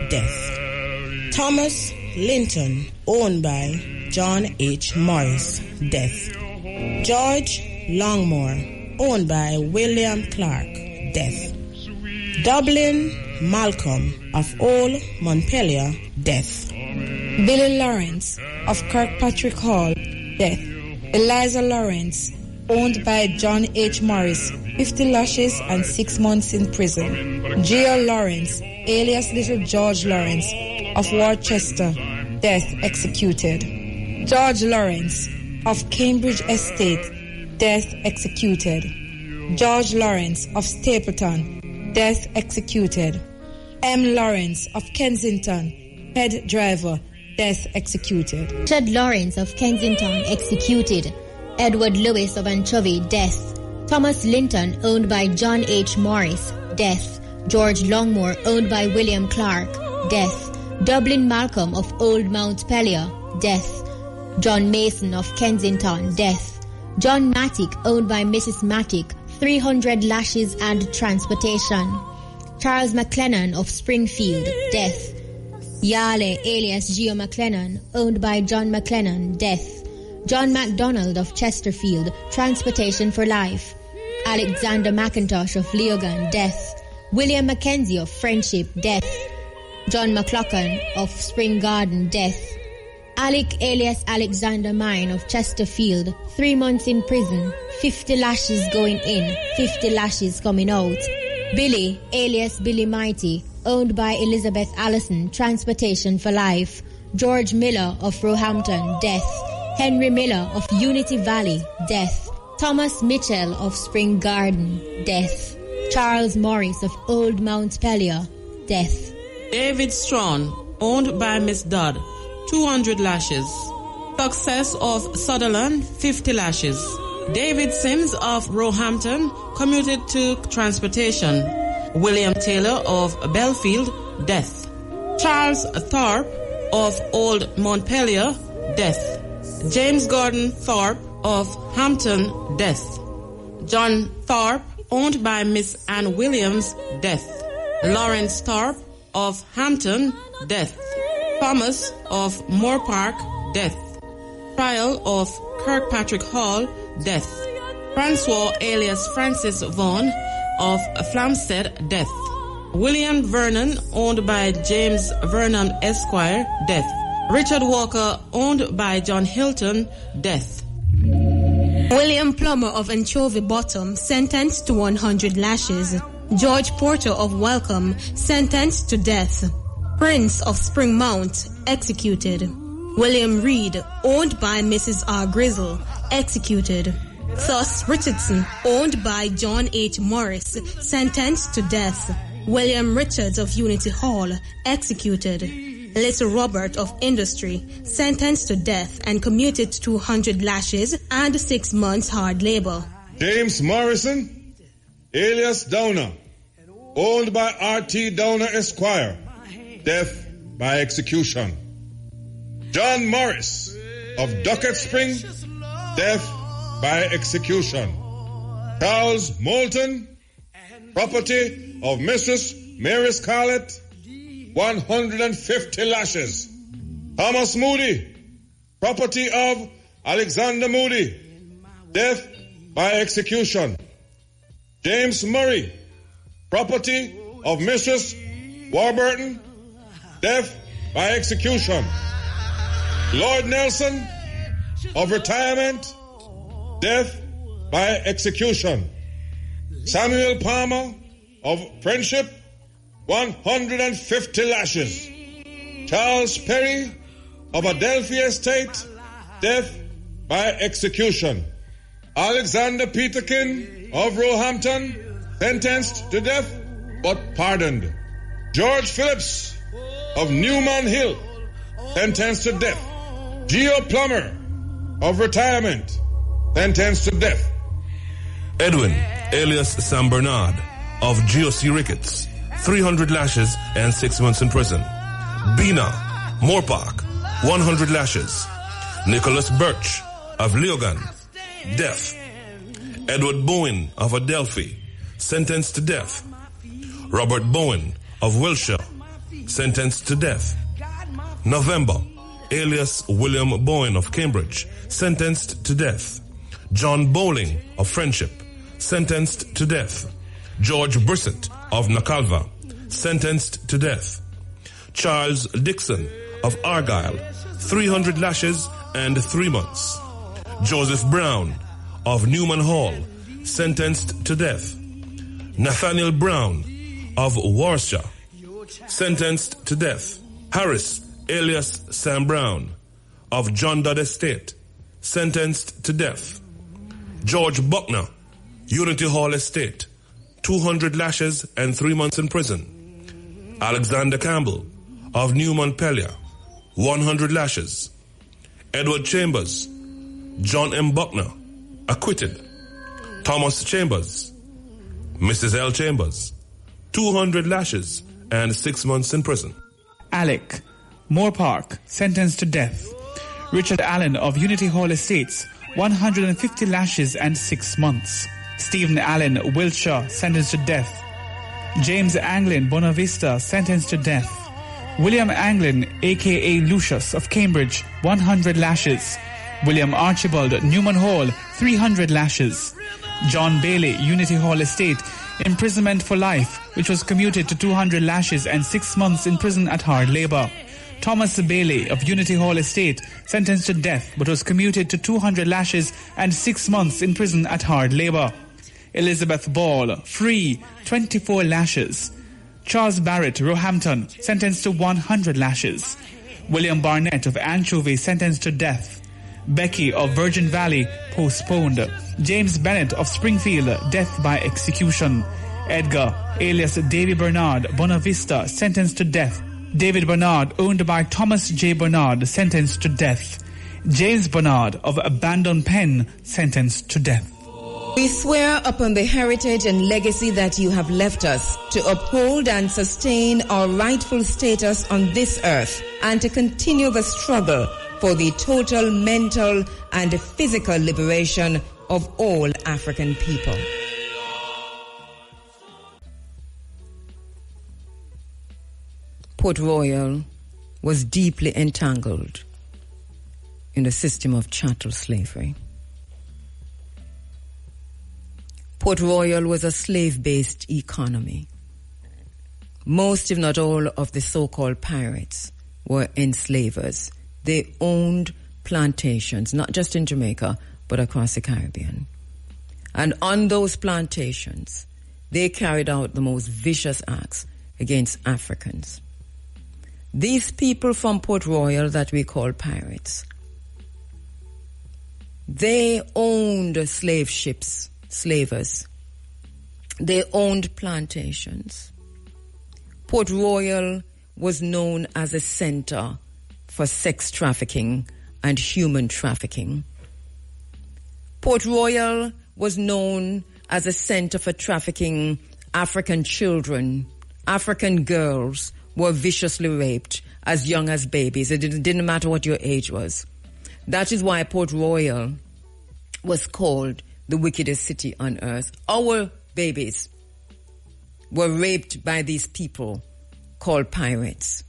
death. Thomas Linton, owned by John H. Morris, death. George Longmore, owned by William Clark, death. Dublin Malcolm of Old Montpelier, death. Billy Lawrence of Kirkpatrick Hall, death. Eliza Lawrence, owned by John H. Morris, 50 lashes and 6 months in prison. G.L. Lawrence, alias Little George Lawrence of Worcester, death, executed. George Lawrence of Cambridge Estate, death, executed. George Lawrence of Stapleton, death, executed. M. Lawrence of Kensington, head driver, death, executed. Richard Lawrence of Kensington, executed. Edward Lewis of Anchovy, death. Thomas Linton, owned by John H. Morris, death. George Longmore, owned by William Clark, death. Dublin Malcolm of Old Montpelier, death. John Mason of Kensington, death. John Matic, owned by Mrs. Matic, 300 lashes and transportation. Charles McLennan of Springfield, death. Yale, alias Geo McLennan, owned by John McLennan, death. John MacDonald of Chesterfield, transportation for life. Alexander McIntosh of Leogan, death. William Mackenzie of Friendship, death. John McLaughlin of Spring Garden, death. Alec alias Alexander Mine of Chesterfield, 3 months in prison, 50 lashes going in, 50 lashes coming out. Billy alias Billy Mighty, owned by Elizabeth Allison, transportation for life. George Miller of Roehampton, death. Henry Miller of Unity Valley, death. Thomas Mitchell of Spring Garden, death. Charles Morris of Old Mount Pelier, death. David Strawn, owned by Miss Dodd, 200 lashes. Success of Sutherland, 50 lashes. David Sims of Roehampton, commuted to transportation. William Taylor of Belfield, death. Charles Thorpe of Old Montpelier, death. James Gordon Thorpe of Hampton, death. John Thorpe, owned by Miss Anne Williams, death. Lawrence Thorpe of Hampton, death. Thomas of Moore Park, death. Trial of Kirkpatrick Hall, death. Francois alias Francis Vaughan of Flamstead, death. William Vernon, owned by James Vernon Esquire, death. Richard Walker, owned by John Hilton, death. William Plummer of Anchovy Bottom, sentenced to 100 lashes. George Porter of Welcome, sentenced to death. Prince of Spring Mount, executed. William Reed, owned by Mrs. R. Grizzle, executed. Thus Richardson, owned by John H. Morris, sentenced to death. William Richards of Unity Hall, executed. Little Robert of Industry, sentenced to death and commuted to 200 lashes and 6 months hard labor. James Morrison, alias Downer, owned by R.T. Downer Esquire, death by execution. John Morris of Duckett Spring, death by execution. Charles Moulton, property of Mrs. Mary Scarlett, 150 lashes. Thomas Moody, property of Alexander Moody, death by execution. James Murray, property of Mrs. Warburton, death by execution. Lord Nelson of retirement, death by execution. Samuel Palmer of Friendship, 150 lashes. Charles Perry of Adelphi Estate, death by execution. Alexander Peterkin of Roehampton, sentenced to death but pardoned. George Phillips of Newman Hill, sentenced to death. Geo Plummer of retirement, sentenced to death. Edwin, alias Sam Bernard, of GOC Ricketts, 300 lashes and 6 months in prison. Bina, Moore Park, 100 lashes. Nicholas Birch, of Leogan, death. Edward Bowen, of Adelphi, sentenced to death. Robert Bowen, of Wilshire, sentenced to death. November, alias William Bowen of Cambridge, sentenced to death. John Bowling of Friendship, sentenced to death. George Brissett of Nakalva, sentenced to death. Charles Dixon of Argyle, 300 lashes and 3 months. Joseph Brown of Newman Hall, sentenced to death. Nathaniel Brown of Worcester, sentenced to death. Harris, alias Sam Brown, of John Dodd Estate, sentenced to death. George Buckner, Unity Hall Estate, 200 lashes and 3 months in prison. Alexander Campbell, of New Montpelier, 100 lashes. Edward Chambers, John M. Buckner, acquitted. Thomas Chambers, Mrs. L. Chambers, 200 lashes and 6 months in prison. Alec, Moore Park, sentenced to death. Richard Allen of Unity Hall Estates, 150 lashes and 6 months. Stephen Allen, Wiltshire, sentenced to death. James Anglin, Bonavista, sentenced to death. William Anglin, a.k.a. Lucius of Cambridge, 100 lashes. William Archibald, Newman Hall, 300 lashes. John Bailey, Unity Hall Estate, imprisonment for life, which was commuted to 200 lashes and 6 months in prison at hard labour. Thomas Bailey of Unity Hall Estate, sentenced to death, but was commuted to 200 lashes and 6 months in prison at hard labour. Elizabeth Ball, free, 24 lashes. Charles Barrett, Roehampton, sentenced to 100 lashes. William Barnett of Anchovy, sentenced to death. Becky of Virgin Valley, postponed. James Bennett of Springfield, death by execution. Edgar, alias Davy Bernard, Bonavista, sentenced to death. David Bernard, owned by Thomas J. Bernard, sentenced to death. James Bernard of Abandon Pen, sentenced to death. We swear upon the heritage and legacy that you have left us to uphold and sustain our rightful status on this earth and to continue the struggle for the total mental and physical liberation of all African people. Port Royal was deeply entangled in the system of chattel slavery. Port Royal was a slave-based economy. Most, if not all, of the so-called pirates were enslavers. They owned plantations, not just in Jamaica, but across the Caribbean. And on those plantations, they carried out the most vicious acts against Africans. These people from Port Royal that we call pirates, they owned slave ships, slavers. They owned plantations. Port Royal was known as a center for sex trafficking and human trafficking. Port Royal was known as a center for trafficking African children. African girls were viciously raped as young as babies. It didn't matter what your age was. That is why Port Royal was called the wickedest city on earth. Our babies were raped by these people called pirates.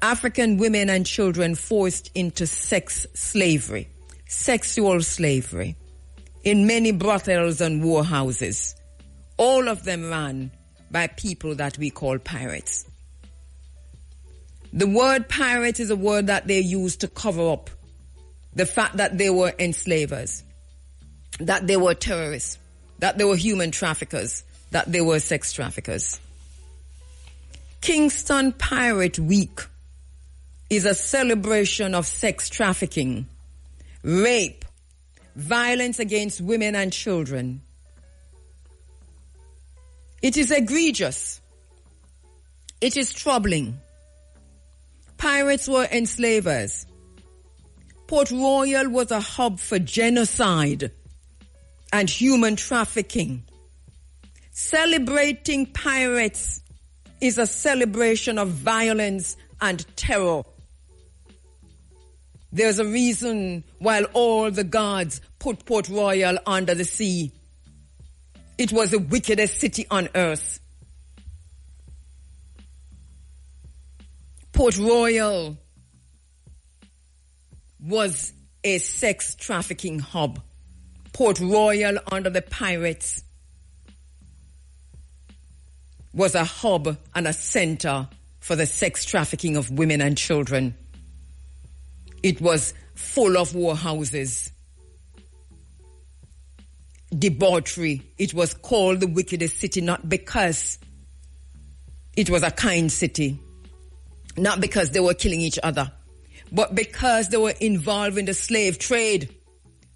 African women and children forced into sex slavery, sexual slavery, in many brothels and warehouses. All of them ran by people that we call pirates. The word pirate is a word that they use to cover up the fact that they were enslavers, that they were terrorists, that they were human traffickers, that they were sex traffickers. Kingston Pirate Week is a celebration of sex trafficking, rape, violence against women and children. It is egregious. It is troubling. Pirates were enslavers. Port Royal was a hub for genocide and human trafficking. Celebrating pirates is a celebration of violence and terror. There's a reason why all the gods put Port Royal under the sea. It was the wickedest city on earth. Port Royal was a sex trafficking hub. Port Royal under the pirates was a hub and a center for the sex trafficking of women and children. It was full of warehouses, debauchery. It was called the wickedest city, not because it was a kind city, not because they were killing each other, but because they were involved in the slave trade.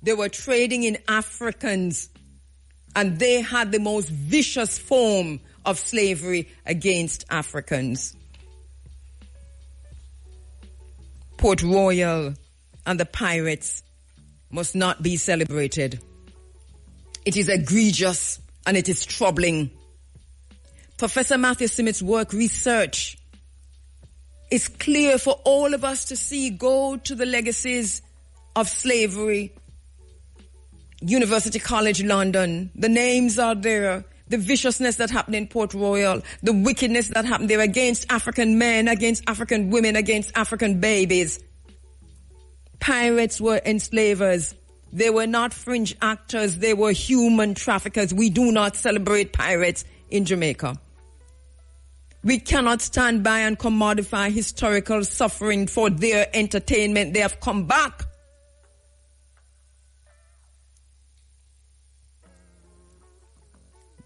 They were trading in Africans, and they had the most vicious form of slavery against Africans. Port Royal and the pirates must not be celebrated. It is egregious and it is troubling. Professor Matthew Smith's work research is clear for all of us to see. Go to the legacies of slavery. University College London, the names are there. The viciousness that happened in Port Royal, the wickedness that happened there against African men, against African women, against African babies. Pirates were enslavers. They were not fringe actors. They were human traffickers. We do not celebrate pirates in Jamaica. We cannot stand by and commodify historical suffering for their entertainment. They have come back.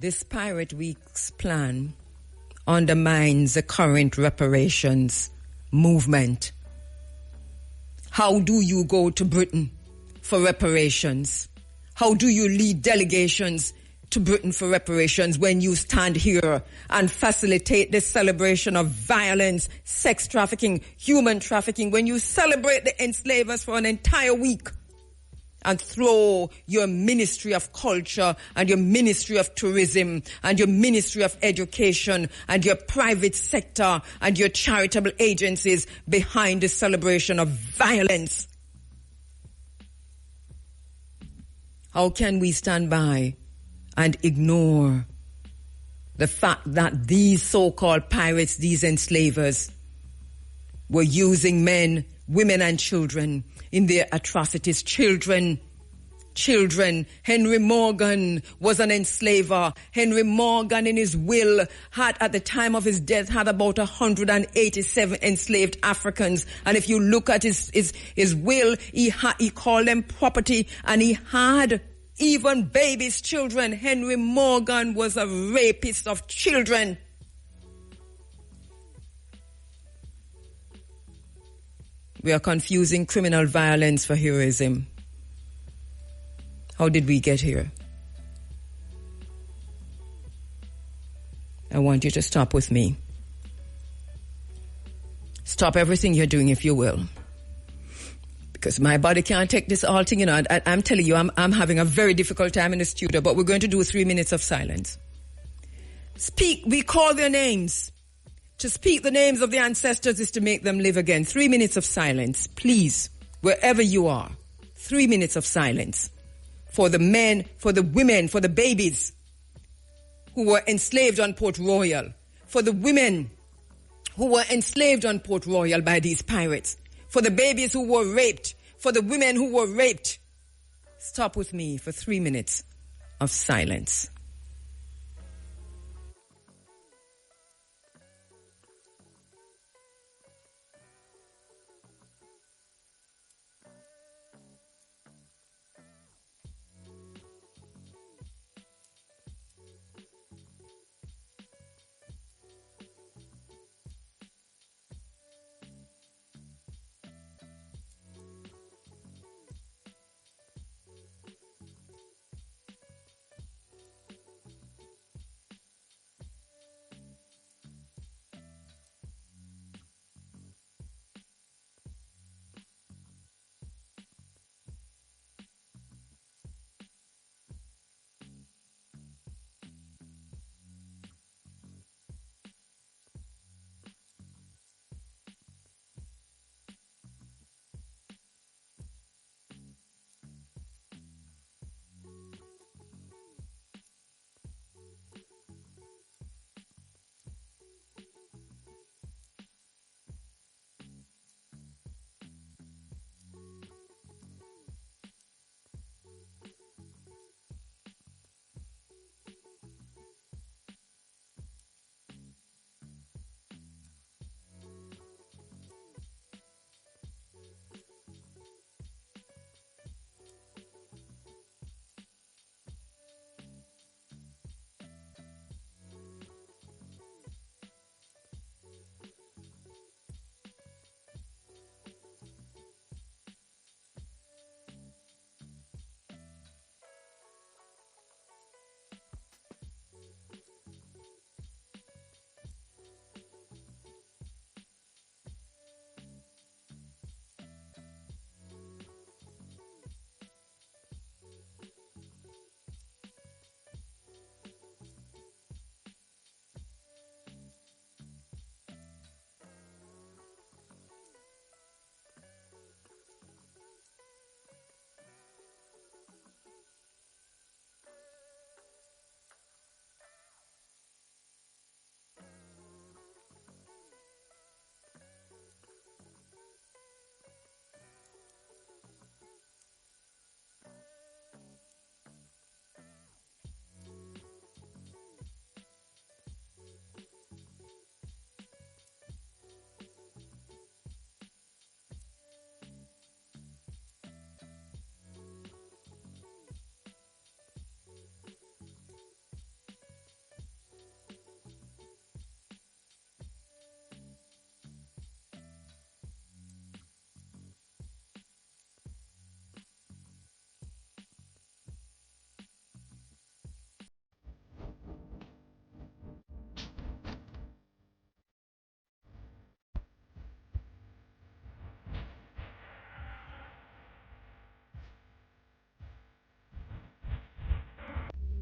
This Pirate Week's plan undermines the current reparations movement How do you go to Britain for reparations? How do you lead delegations to Britain for reparations when you stand here and facilitate the celebration of violence, sex trafficking, human trafficking, when you celebrate the enslavers for an entire week and throw your Ministry of Culture and your Ministry of Tourism and your Ministry of Education and your private sector and your charitable agencies behind the celebration of violence? How can we stand by and ignore the fact that these so-called pirates, these enslavers, were using men, women and children in their atrocities? Children. Henry Morgan was an enslaver. Henry Morgan, in his will, had, at the time of his death, had about 187 enslaved Africans. And if you look at his will, he called them property, and he had even babies, children. Henry Morgan was a rapist of children. We are confusing criminal violence for heroism. How did we get here? I want you to stop with me. Stop everything you're doing, if you will. Because my body can't take this all thing, you know. I'm telling you, I'm having a very difficult time in the studio, but we're going to do 3 minutes of silence. Speak, we call their names. To speak the names of the ancestors is to make them live again. 3 minutes of silence, please, wherever you are. 3 minutes of silence for the men, for the women, for the babies who were enslaved on Port Royal, for the women who were enslaved on Port Royal by these pirates, for the babies who were raped, for the women who were raped. Stop with me for 3 minutes of silence.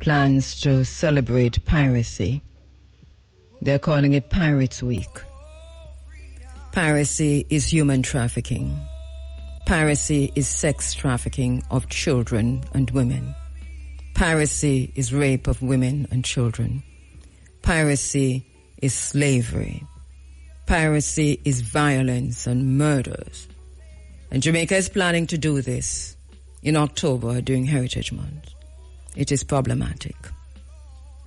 plans to celebrate piracy. They're calling it Pirates Week. Piracy is human trafficking. Piracy is sex trafficking of children and women. Piracy is rape of women and children. Piracy is slavery. Piracy is violence and murders. And Jamaica is planning to do this in October during Heritage Month. It is problematic.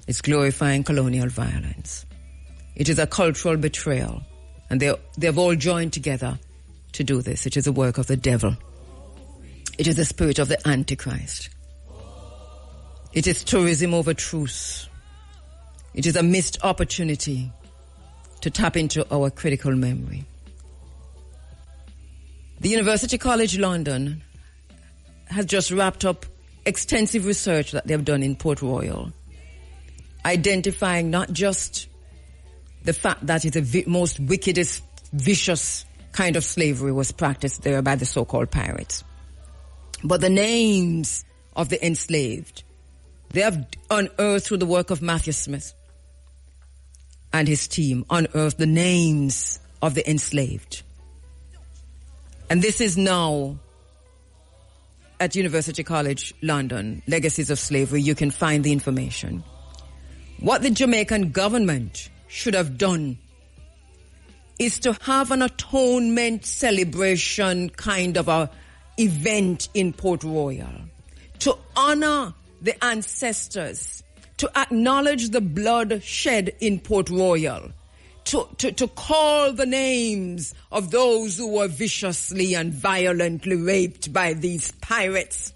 It's glorifying colonial violence. It is a cultural betrayal. And they've all joined together to do this. It is a work of the devil. It is the spirit of the Antichrist. It is tourism over truth. It is a missed opportunity to tap into our critical memory. The University College London has just wrapped up extensive research that they've done in Port Royal, identifying not just the fact that it's the most wickedest, vicious kind of slavery was practiced there by the so-called pirates, but the names of the enslaved. They have unearthed through the work of Matthew Smith and his team, unearthed the names of the enslaved. And this is now at University College London, Legacies of Slavery. You can find the information. What the Jamaican government should have done is to have an atonement celebration kind of a event in Port Royal to honor the ancestors, to acknowledge the blood shed in Port Royal, to call the names of those who were viciously and violently raped by these pirates.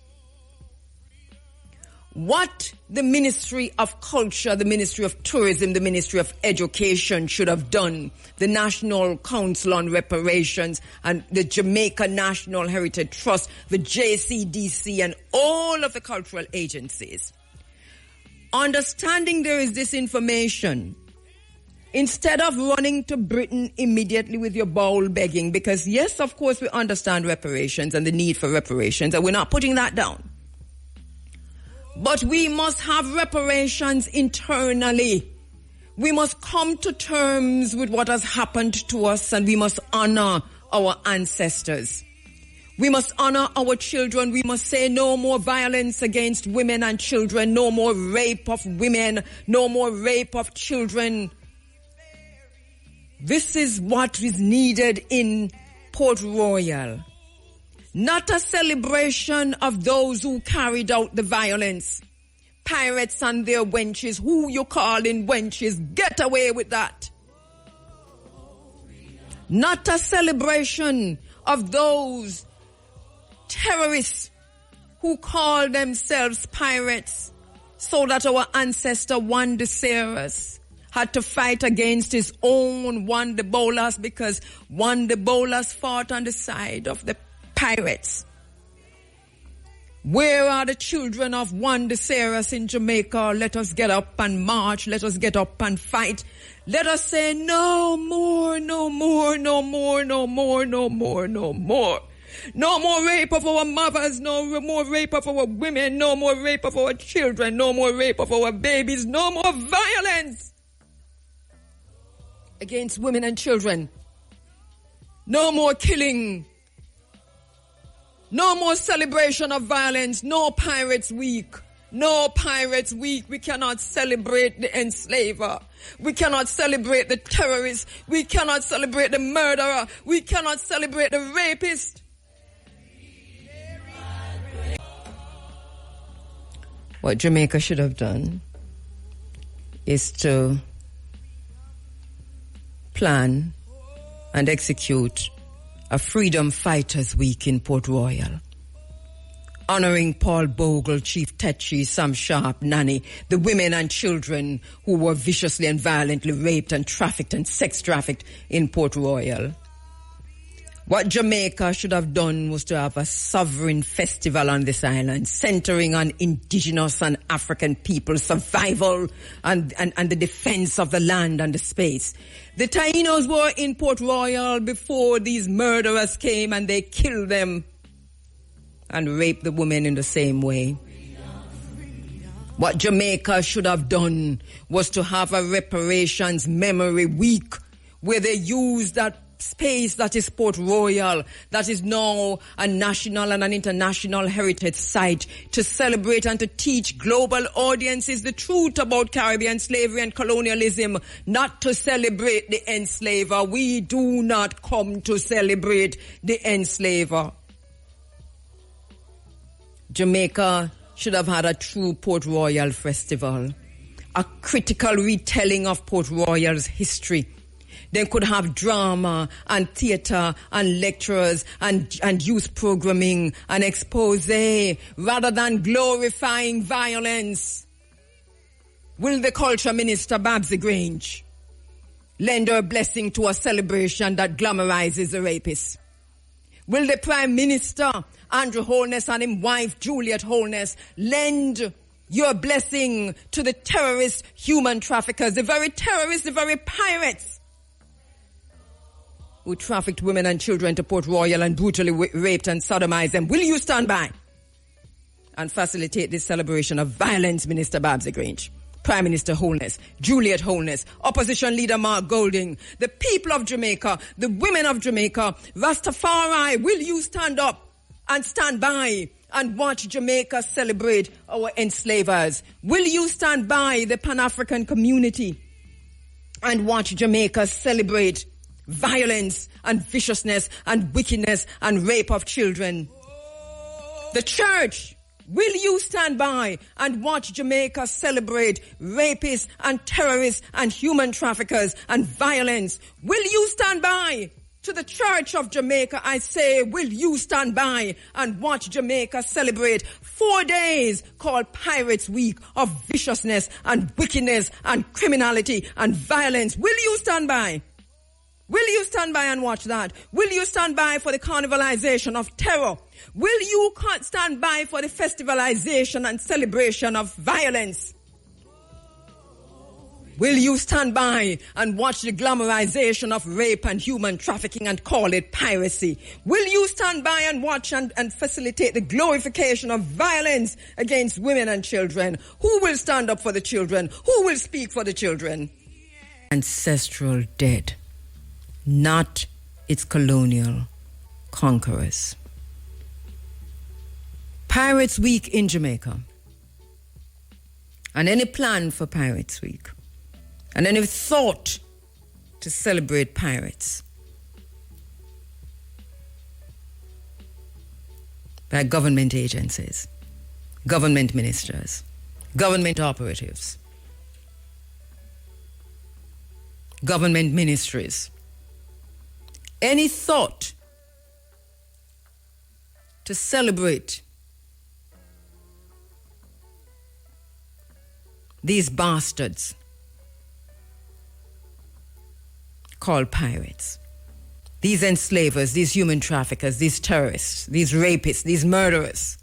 What the Ministry of Culture, the Ministry of Tourism, the Ministry of Education should have done, the National Council on Reparations and the Jamaica National Heritage Trust, the JCDC and all of the cultural agencies, understanding there is this information, instead of running to Britain immediately with your bowl begging, because yes, of course, we understand reparations and the need for reparations, and we're not putting that down. But we must have reparations internally. We must come to terms with what has happened to us, and we must honor our ancestors. We must honor our children. We must say no more violence against women and children, no more rape of women, no more rape of children. This is what is needed in Port Royal. Not a celebration of those who carried out the violence. Pirates and their wenches, who you calling wenches, get away with that. Not a celebration of those terrorists who call themselves pirates, so that our ancestor Juan de Ceres had to fight against his own Juan de Bolas, because Juan de Bolas fought on the side of the pirates. Where are the children of Juan de Ceres in Jamaica? Let us get up and march. Let us get up and fight. Let us say no more, no more, no more, no more, no more, no more. No more rape of our mothers, no more rape of our women, no more rape of our children, no more rape of our babies, no more violence against women and children. No more killing. No more celebration of violence. No Pirates Week. No Pirates Week. We cannot celebrate the enslaver. We cannot celebrate the terrorist. We cannot celebrate the murderer. We cannot celebrate the rapist. What Jamaica should have done is to plan and execute a Freedom Fighters Week in Port Royal, honoring Paul Bogle, Chief Tetchy, Sam Sharp, Nanny, the women and children who were viciously and violently raped and trafficked and sex trafficked in Port Royal. What Jamaica should have done was to have a sovereign festival on this island, centering on indigenous and African people's survival and the defense of the land and the space. The Tainos were in Port Royal before these murderers came, and they killed them and raped the women in the same way. What Jamaica should have done was to have a reparations memory week where they use that space that is Port Royal, that is now a national and an international heritage site, to celebrate and to teach global audiences the truth about Caribbean slavery and colonialism, not to celebrate the enslaver. We do not come to celebrate the enslaver. Jamaica should have had a true Port Royal festival, a critical retelling of Port Royal's history. They could have drama and theatre and lectures and youth programming and expose rather than glorifying violence. Will the Culture Minister Babsy Grange lend her blessing to a celebration that glamorizes the rapist? Will the Prime Minister Andrew Holness and his wife Juliet Holness lend your blessing to the terrorist human traffickers, the very terrorists, the very pirates who trafficked women and children to Port Royal and brutally raped and sodomized them? Will you stand by and facilitate this celebration of violence, Minister Babsy Grange, Prime Minister Holness, Juliet Holness, Opposition Leader Mark Golding, the people of Jamaica, the women of Jamaica, Rastafari? Will you stand up and stand by and watch Jamaica celebrate our enslavers? Will you stand by the Pan-African community and watch Jamaica celebrate violence and viciousness and wickedness and rape of children? The church, will you stand by and watch Jamaica celebrate rapists and terrorists and human traffickers and violence? Will you stand by? To the Church of Jamaica, I say, will you stand by and watch Jamaica celebrate 4 days called Pirates Week of viciousness and wickedness and criminality and violence? Will you stand by? Will you stand by and watch that? Will you stand by for the carnivalization of terror? Will you stand by for the festivalization and celebration of violence? Will you stand by and watch the glamorization of rape and human trafficking and call it piracy? Will you stand by and watch and facilitate the glorification of violence against women and children? Who will stand up for the children? Who will speak for the children? Ancestral dead, not its colonial conquerors. Pirates Week in Jamaica, and any plan for Pirates Week, and any thought to celebrate pirates by government agencies, government ministers, government operatives, government ministries. Any thought to celebrate these bastards called pirates, these enslavers, these human traffickers, these terrorists, these rapists, these murderers,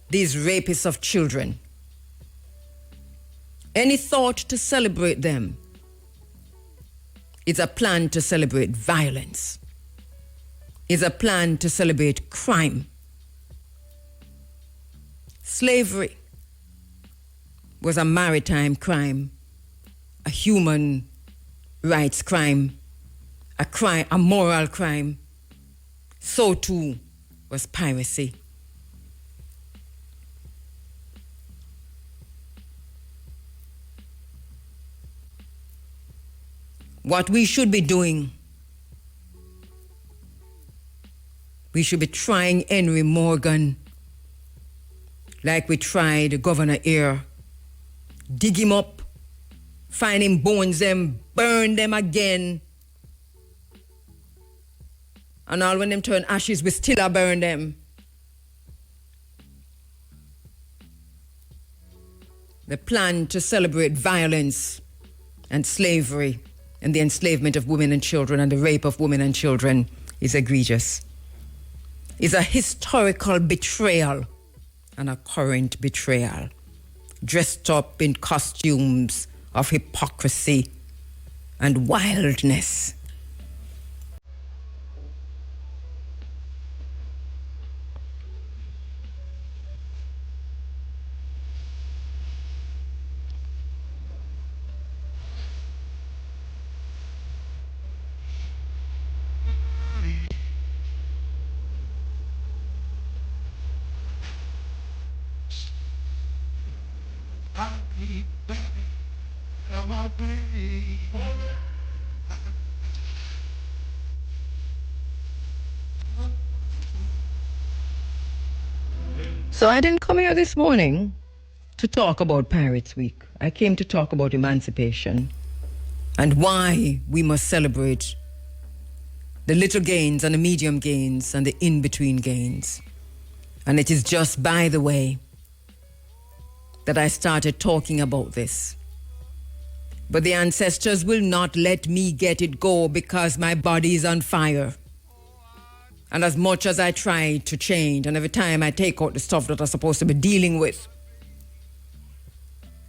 these rapists of children. Any thought to celebrate them is a plan to celebrate violence, is a plan to celebrate crime. Slavery was a maritime crime, a human rights crime, a moral crime. So too was piracy. What we should be doing, we should be trying Henry Morgan like we tried Governor Eyre. Dig him up, find him bones them, burn them again. And all when them turn ashes, we still a burn them. The plan to celebrate violence and slavery and the enslavement of women and children and the rape of women and children is egregious. Is a historical betrayal and a current betrayal, dressed up in costumes of hypocrisy and wildness. So I didn't come here this morning to talk about Pirates Week. I came to talk about emancipation and why we must celebrate the little gains and the medium gains and the in-between gains. And it is just by the way that I started talking about this. But the ancestors will not let me get it go because my body is on fire. And as much as I try to change, and every time I take out the stuff that I'm supposed to be dealing with,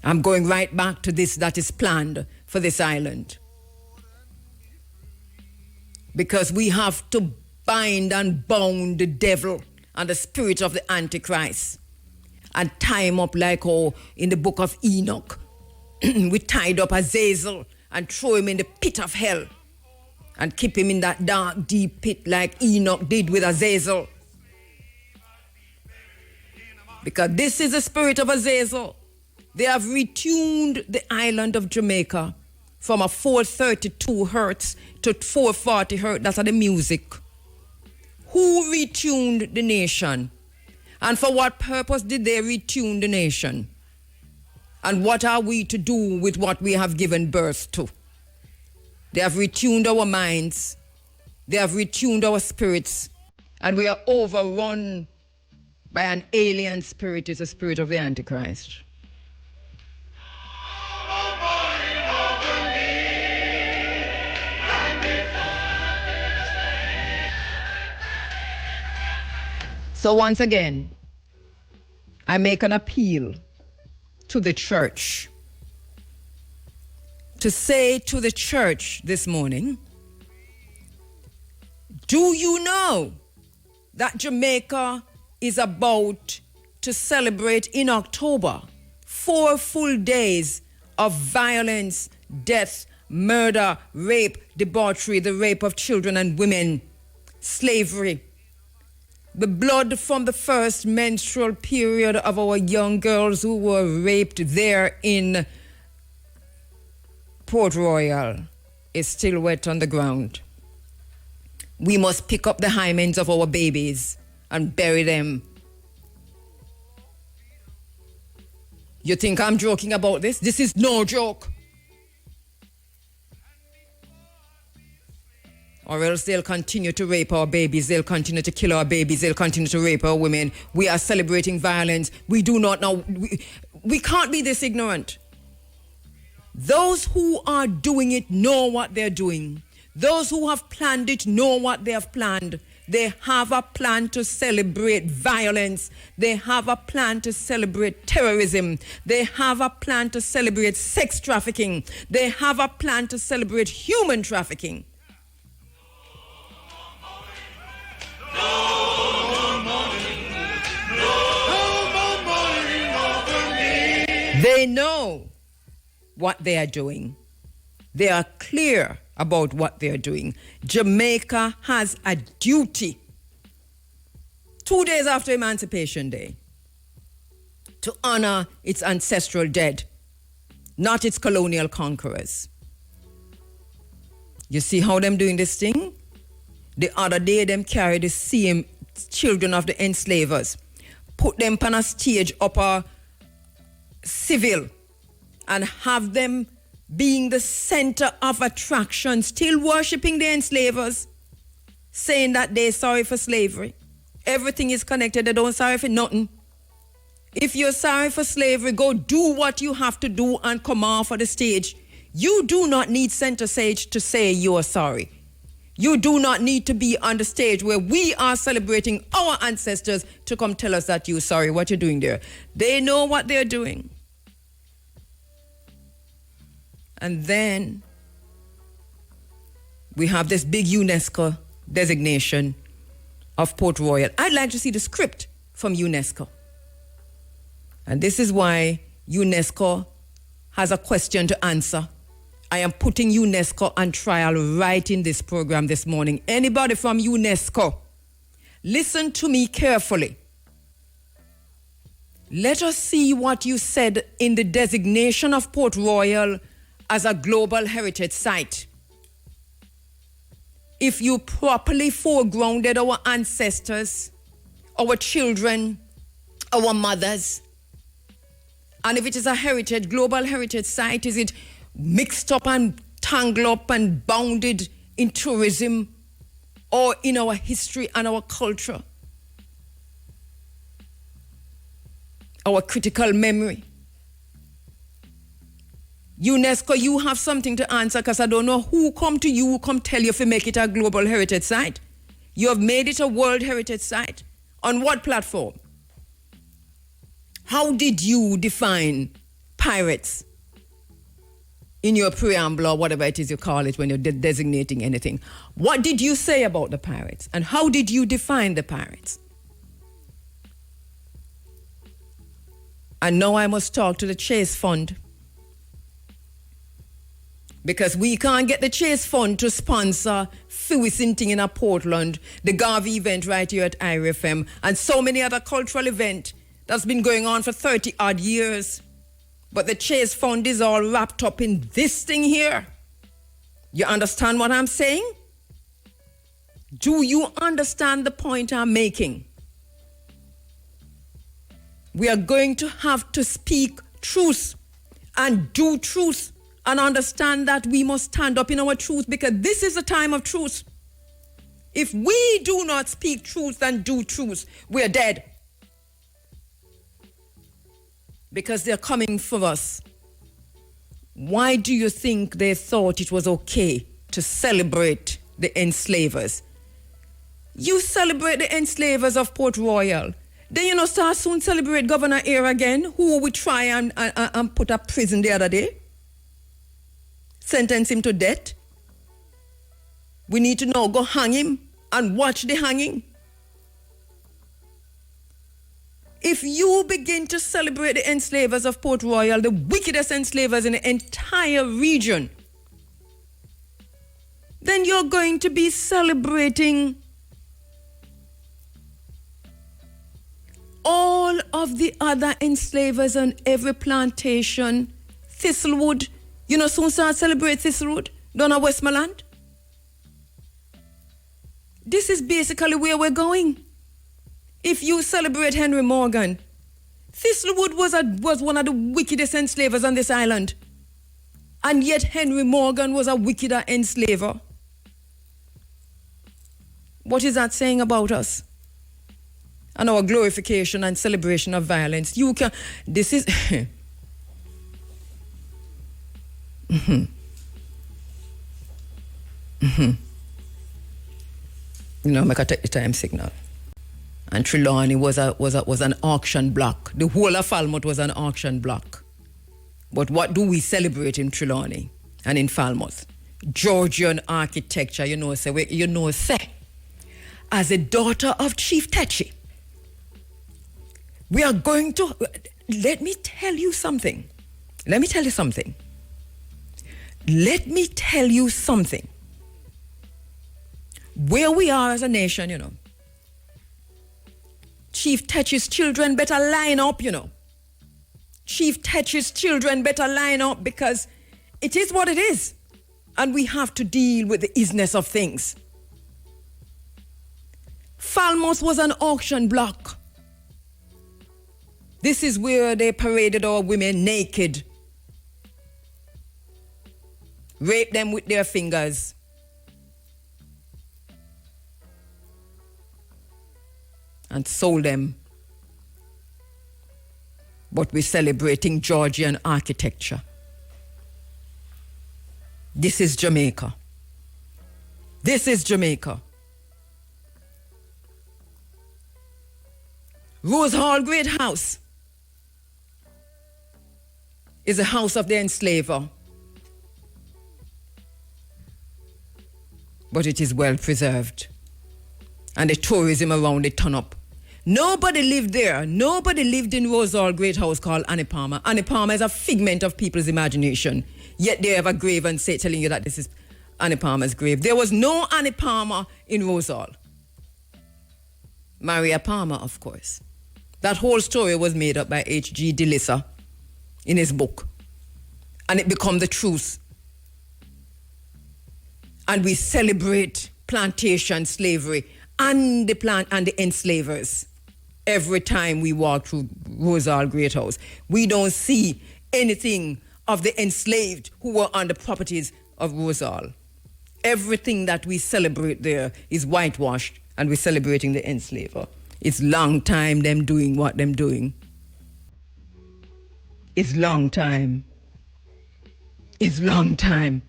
I'm going right back to this that is planned for this island. Because we have to bind and bound the devil and the spirit of the Antichrist and tie him up like in the book of Enoch. We tied up Azazel and throw him in the pit of hell and keep him in that dark, deep pit like Enoch did with Azazel. Because this is the spirit of Azazel. They have retuned the island of Jamaica from a 432 hertz to 440 hertz. That's the music. Who retuned the nation? And for what purpose did they retune the nation? And what are we to do with what we have given birth to? They have retuned our minds. They have retuned our spirits. And we are overrun by an alien spirit. It's the spirit of the Antichrist. So once again, I make an appeal to the church to say to the church this morning, do you know that Jamaica is about to celebrate in October 4 full days of violence, death, murder, rape, debauchery, the rape of children and women, slavery, the blood from the first menstrual period of our young girls who were raped there in Port Royal is still wet on the ground. We must pick up the hymens of our babies and bury them. You think I'm joking about this? This is no joke. Or else they'll continue to rape our babies, they'll continue to kill our babies, they'll continue to rape our women. We are celebrating violence. We do not know. We can't be this ignorant. Those who are doing it know what they're doing. Those who have planned it know what they have planned. They have a plan to celebrate violence. They have a plan to celebrate terrorism. They have a plan to celebrate sex trafficking. They have a plan to celebrate human trafficking. They know what they are doing. They are clear about what they are doing. Jamaica has a duty 2 days after Emancipation Day to honor its ancestral dead, not its colonial conquerors. You see how them doing this thing? The other day, them carry the same children of the enslavers, put them on a stage up a civil, and have them being the center of attraction, still worshipping the enslavers, saying that they're sorry for slavery. Everything is connected. They don't sorry for nothing. If you're sorry for slavery, go do what you have to do and come off of the stage. You do not need center stage to say you are sorry. You do not need to be on the stage where we are celebrating our ancestors to come tell us that you're sorry. What you're doing there. They know what they're doing. And then we have this big UNESCO designation of Port Royal. I'd like to see the script from UNESCO. And this is why UNESCO has a question to answer. I am putting UNESCO on trial right in this program this morning. Anybody from UNESCO, listen to me carefully. Let us see what you said in the designation of Port Royal as a global heritage site. If you properly foregrounded our ancestors, our children, our mothers, and if it is a heritage, global heritage site, is it mixed up and tangled up and bounded in tourism or in our history and our culture? Our critical memory. UNESCO, you have something to answer, because I don't know who come to you, who come tell you if you make it a global heritage site. You have made it a world heritage site. On what platform? How did you define pirates in your preamble or whatever it is you call it when you're designating anything? What did you say about the pirates? And how did you define the pirates? And now I must talk to the Chase Fund, because we can't get the Chase Fund to sponsor Fuising thing in Portland, the Garvey event right here at IRFM, and so many other cultural events that's been going on for 30 odd years. But the Chase Fund is all wrapped up in this thing here. You understand what I'm saying? Do you understand the point I'm making? We are going to have to speak truth and do truth and understand that we must stand up in our truth, because this is a time of truth. If we do not speak truth and do truth, we're dead. Because they're coming for us. Why do you think they thought it was okay to celebrate the enslavers? You celebrate the enslavers of Port Royal. Then you know, start soon celebrate Governor Eyre again, who we try and put up prison the other day. Sentence him to death. We need to now go hang him and watch the hanging. If you begin to celebrate the enslavers of Port Royal, the wickedest enslavers in the entire region, then you're going to be celebrating all of the other enslavers on every plantation. Thistlewood, you know, soon start celebrate Thistlewood down at Westmoreland. This is basically where we're going. If you celebrate Henry Morgan, Thistlewood was one of the wickedest enslavers on this island. And yet Henry Morgan was a wickeder enslaver. What is that saying about us? And our glorification and celebration of violence. You can, this is... You know, make a take the time signal. And Trelawney was an auction block. The whole of Falmouth was an auction block. But what do we celebrate in Trelawney and in Falmouth? Georgian architecture, say, as a daughter of Chief Tetchy, we are going to, let me tell you something. Where we are as a nation, you know, Chief Tetchy's children better line up, you know. Chief Tetchy's children better line up, because it is what it is. And we have to deal with the isness of things. Falmouth was an auction block. This is where they paraded our women naked, raped them with their fingers, and sold them. But we're celebrating Georgian architecture. This is Jamaica. This is Jamaica. Rose Hall Great House is a house of the enslaver. But it is well preserved. And the tourism around it turn up. Nobody lived there. Nobody lived in Rose Hall Great House called Annie Palmer. Annie Palmer is a figment of people's imagination. Yet they have a grave and say, telling you that this is Annie Palmer's grave. There was no Annie Palmer in Rose Hall. Maria Palmer, of course. That whole story was made up by H.G. DeLissa in his book. And it became the truth. And we celebrate plantation slavery and the enslavers every time we walk through Rosal Great House. We don't see anything of the enslaved who were on the properties of Rosal. Everything that we celebrate there is whitewashed, and we're celebrating the enslaver. It's long time them doing what them doing. It's long time. It's long time.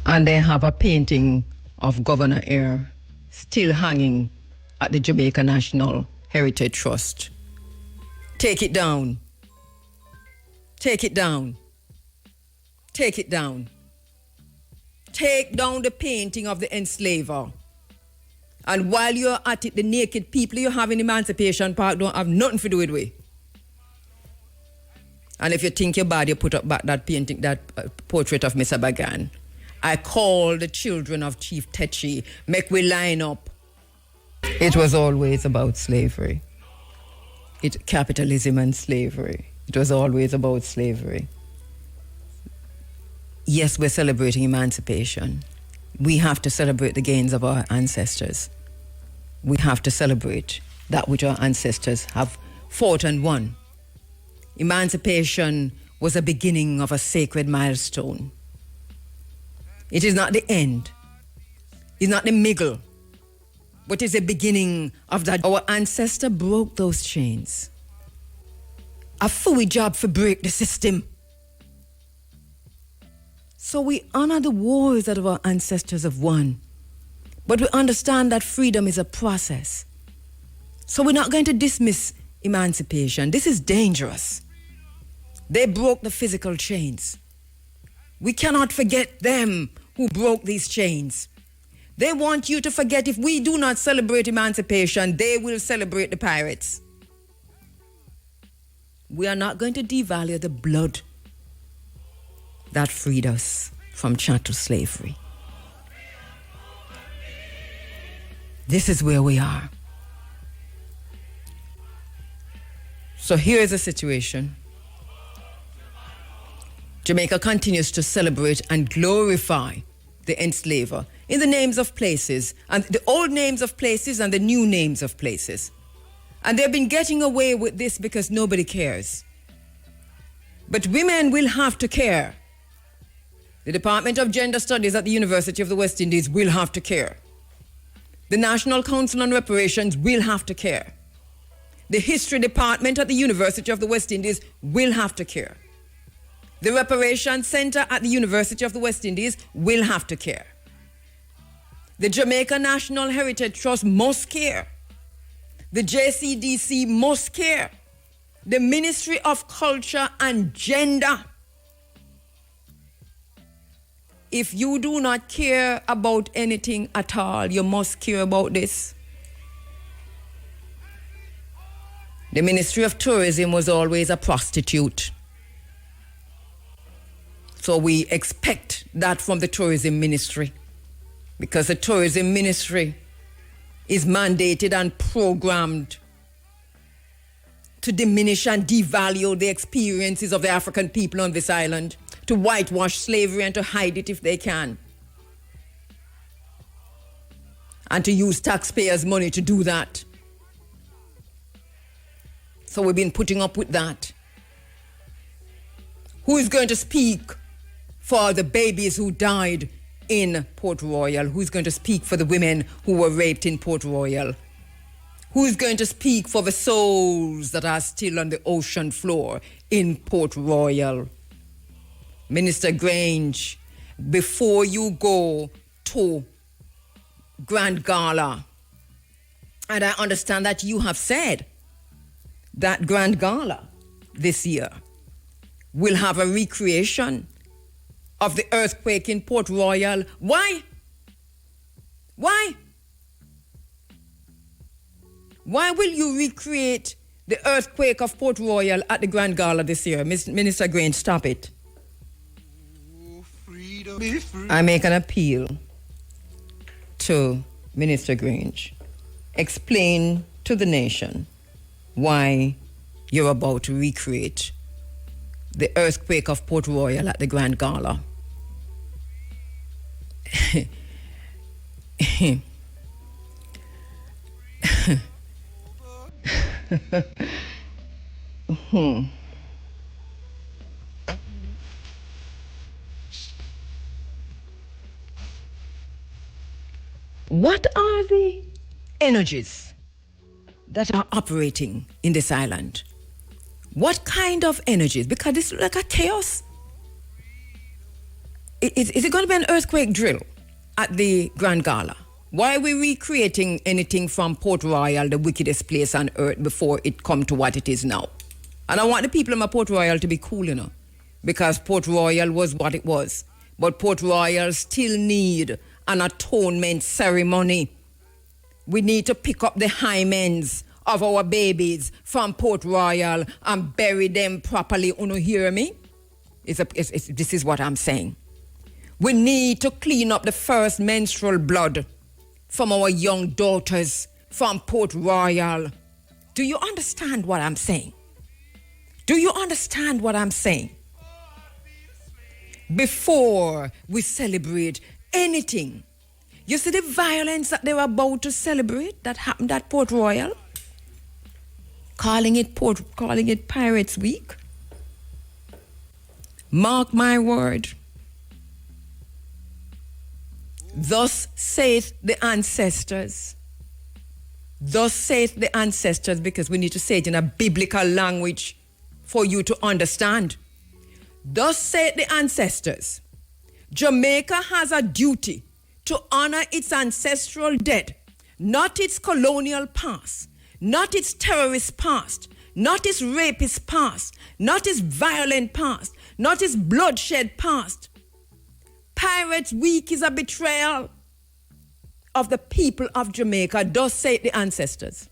And they have a painting of Governor Eyre still hanging at the Jamaica National Heritage Trust. Take it down. Take it down. Take it down. Take down the painting of the enslaver. And while you're at it, the naked people you have in Emancipation Park don't have nothing to do with it. And if you think you're bad, you put up back that painting, that portrait of Mr. Bagan. I call the children of Chief Techi, make we line up. It was always about slavery. Capitalism and slavery. It was always about slavery. Yes, we're celebrating emancipation. We have to celebrate the gains of our ancestors. We have to celebrate that which our ancestors have fought and won. Emancipation was a beginning of a sacred milestone. It is not the end. It's not the middle. But it's the beginning of that. Our ancestor broke those chains. A full job for break the system. So we honor the wars that our ancestors have won. But we understand that freedom is a process. So we're not going to dismiss emancipation. This is dangerous. They broke the physical chains. We cannot forget them who broke these chains. They want you to forget if we do not celebrate emancipation, they will celebrate the pirates. We are not going to devalue the blood that freed us from chattel slavery. This is where we are. So here is the situation. Jamaica continues to celebrate and glorify the enslaver in the names of places, and the old names of places and the new names of places. And they've been getting away with this because nobody cares. But women will have to care. The Department of Gender Studies at the University of the West Indies will have to care. The National Council on Reparations will have to care. The History Department at the University of the West Indies will have to care. The Reparations Center at the University of the West Indies will have to care. The Jamaica National Heritage Trust must care. The JCDC must care. The Ministry of Culture and Gender. If you do not care about anything at all, you must care about this. The Ministry of Tourism was always a prostitute. So we expect that from the Tourism Ministry, because the Tourism Ministry is mandated and programmed to diminish and devalue the experiences of the African people on this island, to whitewash slavery and to hide it if they can, and to use taxpayers' money to do that. So we've been putting up with that. Who is going to speak for the babies who died in Port Royal? Who is going to speak for the women who were raped in Port Royal? Who is going to speak for the souls that are still on the ocean floor in Port Royal? Minister Grange, before you go to Grand Gala, and I understand that you have said that Grand Gala this year will have a recreation of the earthquake in Port Royal. Why? Why? Why will you recreate the earthquake of Port Royal at the Grand Gala this year? Minister Grange, stop it. I make an appeal to Minister Grange. Explain to the nation why you're about to recreate the earthquake of Port Royal at the Grand Gala. What are the energies that are operating in this island? What kind of energies? Because this is like a chaos. Is it going to be an earthquake drill at the Grand Gala? Why are we recreating anything from Port Royal, the wickedest place on earth, before it come to what it is now? And I want the people in Port Royal to be cool, you know, because Port Royal was what it was. But Port Royal still need an atonement ceremony. We need to pick up the hymens of our babies from Port Royal and bury them properly. You hear me? This is what I'm saying. We need to clean up the first menstrual blood from our young daughters from Port Royal. Do you understand what I'm saying? Do you understand what I'm saying? Before we celebrate anything, you see the violence that they were about to celebrate that happened at Port Royal? Calling it Pirates Week. Mark my word. Thus saith the ancestors. Thus saith the ancestors, because we need to say it in a biblical language for you to understand. Thus saith the ancestors. Jamaica has a duty to honor its ancestral dead, not its colonial past, not its terrorist past, not its rapist past, not its violent past, not its bloodshed past. Pirates Week is a betrayal of the people of Jamaica, thus say the ancestors.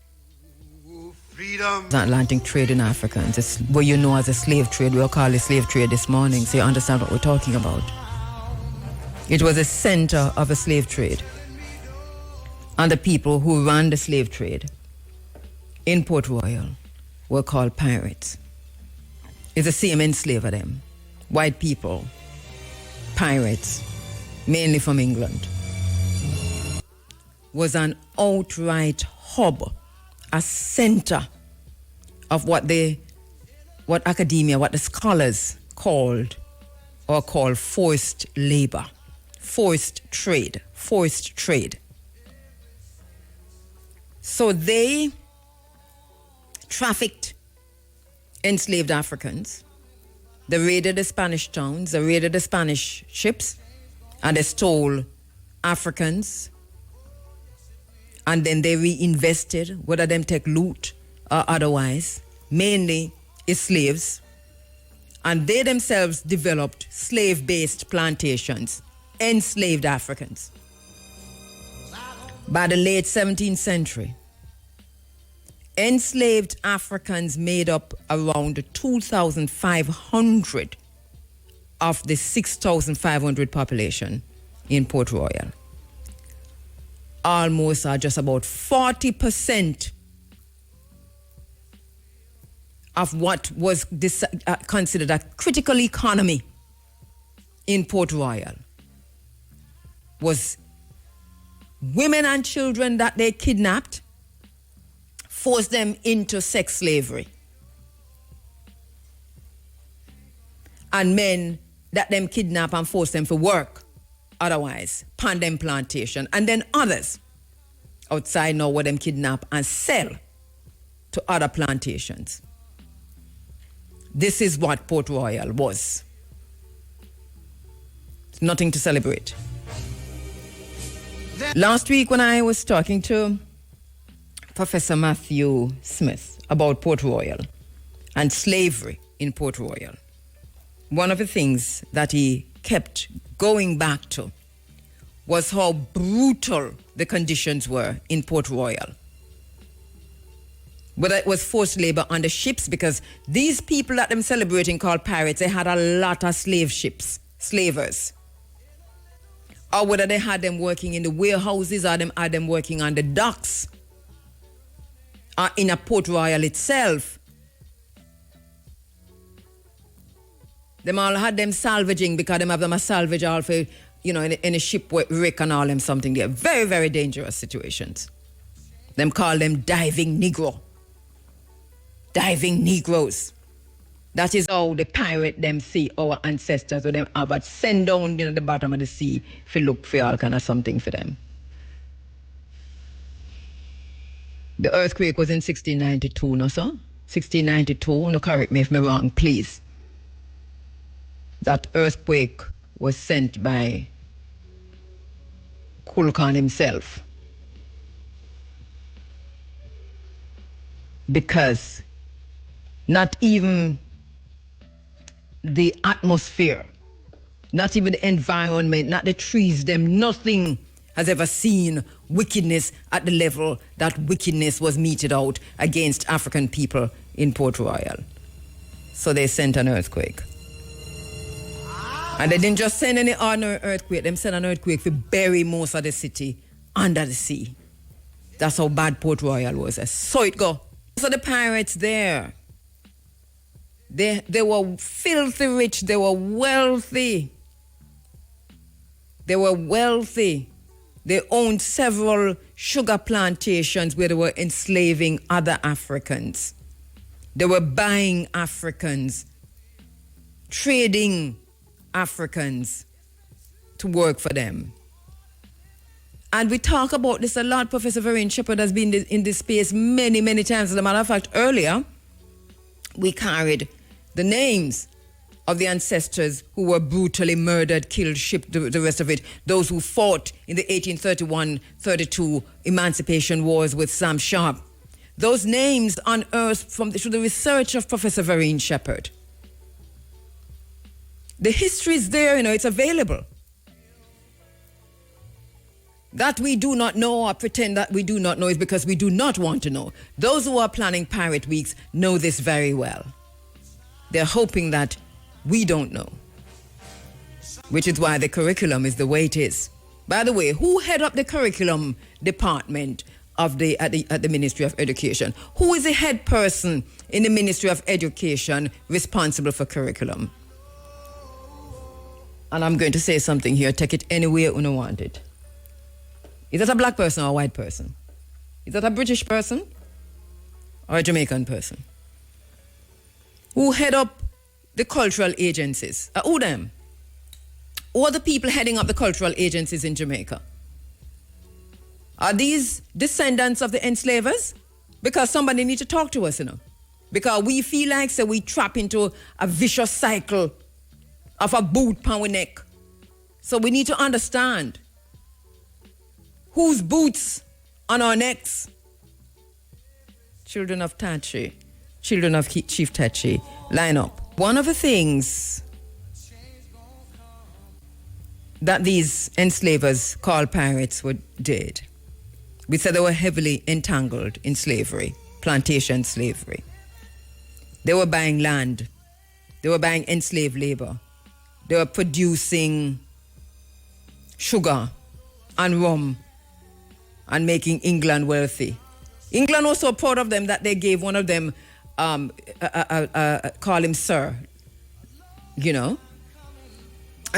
Freedom. The Atlantic trade in Africans, it's what you know as a slave trade. We'll call it slave trade this morning, so you understand what we're talking about. It was a center of a slave trade. And the people who ran the slave trade in Port Royal were called pirates. It's the same enslaver them. White people, pirates, mainly from England, was an outright hub, a center of what academia, what the scholars call forced labor, forced trade. So they trafficked enslaved Africans. They raided the Spanish towns, they raided the Spanish ships, and they stole Africans. And then they reinvested, whether them take loot or otherwise, mainly is slaves. And they themselves developed slave-based plantations, enslaved Africans. By the late 17th century, enslaved Africans made up around 2,500 of the 6,500 population in Port Royal. Almost just about 40% of what was considered a critical economy in Port Royal was women and children that they kidnapped, forced them into sex slavery, and men that them kidnap and force them for work otherwise, pan them plantation, and then others outside now where them kidnap and sell to other plantations. This is what Port Royal was. It's nothing to celebrate. Last week when I was talking to Professor Matthew Smith about Port Royal and slavery in Port Royal, one of the things that he kept going back to was how brutal the conditions were in Port Royal. Whether it was forced labor on the ships, because these people that them celebrating called pirates, they had a lot of slave ships, slavers. Or whether they had them working in the warehouses or them had them working on the docks or in a Port Royal itself. Them all had them salvaging because them have them a salvage all for, you know, in a shipwreck and all them something there. Very, very dangerous situations. Them call them diving Negro. Diving Negroes. That is how the pirate them see our ancestors with them but send down the bottom of the sea if look for all kind of something for them. The earthquake was in 1692, no sir? 1692, no correct me if I'm wrong, please. That earthquake was sent by Kulkan himself. Because not even the atmosphere, not even the environment, not the trees, them, nothing has ever seen wickedness at the level that wickedness was meted out against African people in Port Royal. So they sent an earthquake. And they didn't just send any ordinary earthquake, they sent an earthquake to bury most of the city under the sea. That's how bad Port Royal was. I saw it go. So the pirates there, they were filthy rich, they were wealthy. They were wealthy. They owned several sugar plantations where they were enslaving other Africans. They were buying Africans, trading Africans to work for them. And we talk about this a lot. Professor Vereen Shepherd has been in this space many, many times. As a matter of fact, earlier, we carried the names of the ancestors who were brutally murdered, killed, shipped, the rest of it. Those who fought in the 1831-32 Emancipation Wars with Sam Sharp. Those names unearthed through the research of Professor Vereen Shepherd. The history is there, it's available. That we do not know or pretend that we do not know is because we do not want to know. Those who are planning Pirate Weeks know this very well. They're hoping that we don't know, which is why the curriculum is the way it is. By the way, who head up the curriculum department of at the Ministry of Education? Who is the head person in the Ministry of Education responsible for curriculum? And I'm going to say something here. Take it any way you want it. Is that a black person or a white person? Is that a British person or a Jamaican person? Who head up the cultural agencies? Who them? Who are the people heading up the cultural agencies in Jamaica? Are these descendants of the enslavers? Because somebody need to talk to us, Because we feel like we trap into a vicious cycle of a boot pound we neck. So we need to understand whose boots on our necks. Children of Tachi, children of Chief Tachi, line up. One of the things that these enslavers called pirates did, we said they were heavily entangled in slavery, plantation slavery. They were buying land. They were buying enslaved labor. They were producing sugar and rum and making England wealthy. England was so proud of them that they gave one of them, call him Sir, And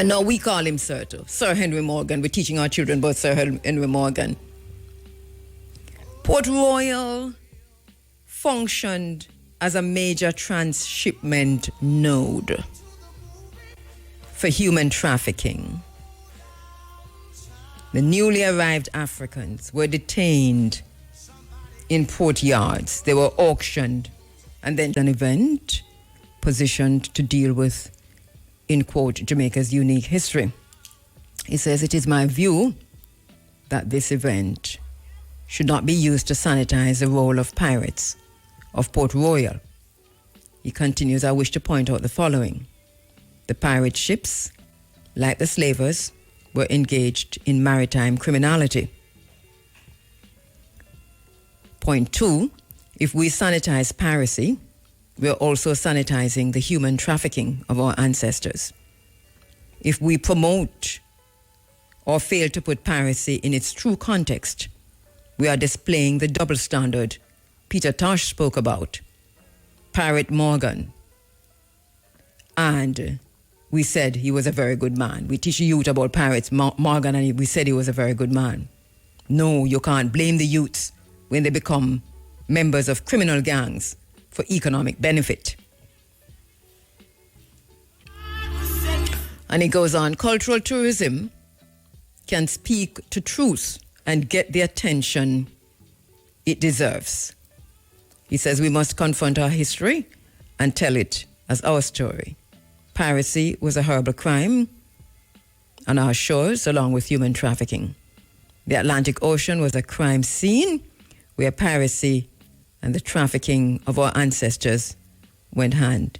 now we call him Sir too. Sir Henry Morgan. We're teaching our children about Sir Henry Morgan. Port Royal functioned as a major transshipment node for human trafficking. The newly arrived Africans were detained in port yards. They were auctioned and then an event positioned to deal with, in quote, Jamaica's unique history. He says, "It is my view that this event should not be used to sanitize the role of pirates of Port Royal." He continues, "I wish to point out the following. The pirate ships like the slavers, were engaged in maritime criminality. Point 2, if we sanitize piracy, we are also sanitizing the human trafficking of our ancestors. If we promote or fail to put piracy in its true context, we are displaying the double standard Peter Tosh spoke about, Pirate Morgan. And we said he was a very good man. We teach the youth about Pirate Morgan, and we said he was a very good man. No, you can't blame the youths when they become members of criminal gangs for economic benefit. And he goes on, cultural tourism can speak to truth and get the attention it deserves. He says we must confront our history and tell it as our story. Piracy was a horrible crime on our shores, along with human trafficking. The Atlantic Ocean was a crime scene where piracy and the trafficking of our ancestors went hand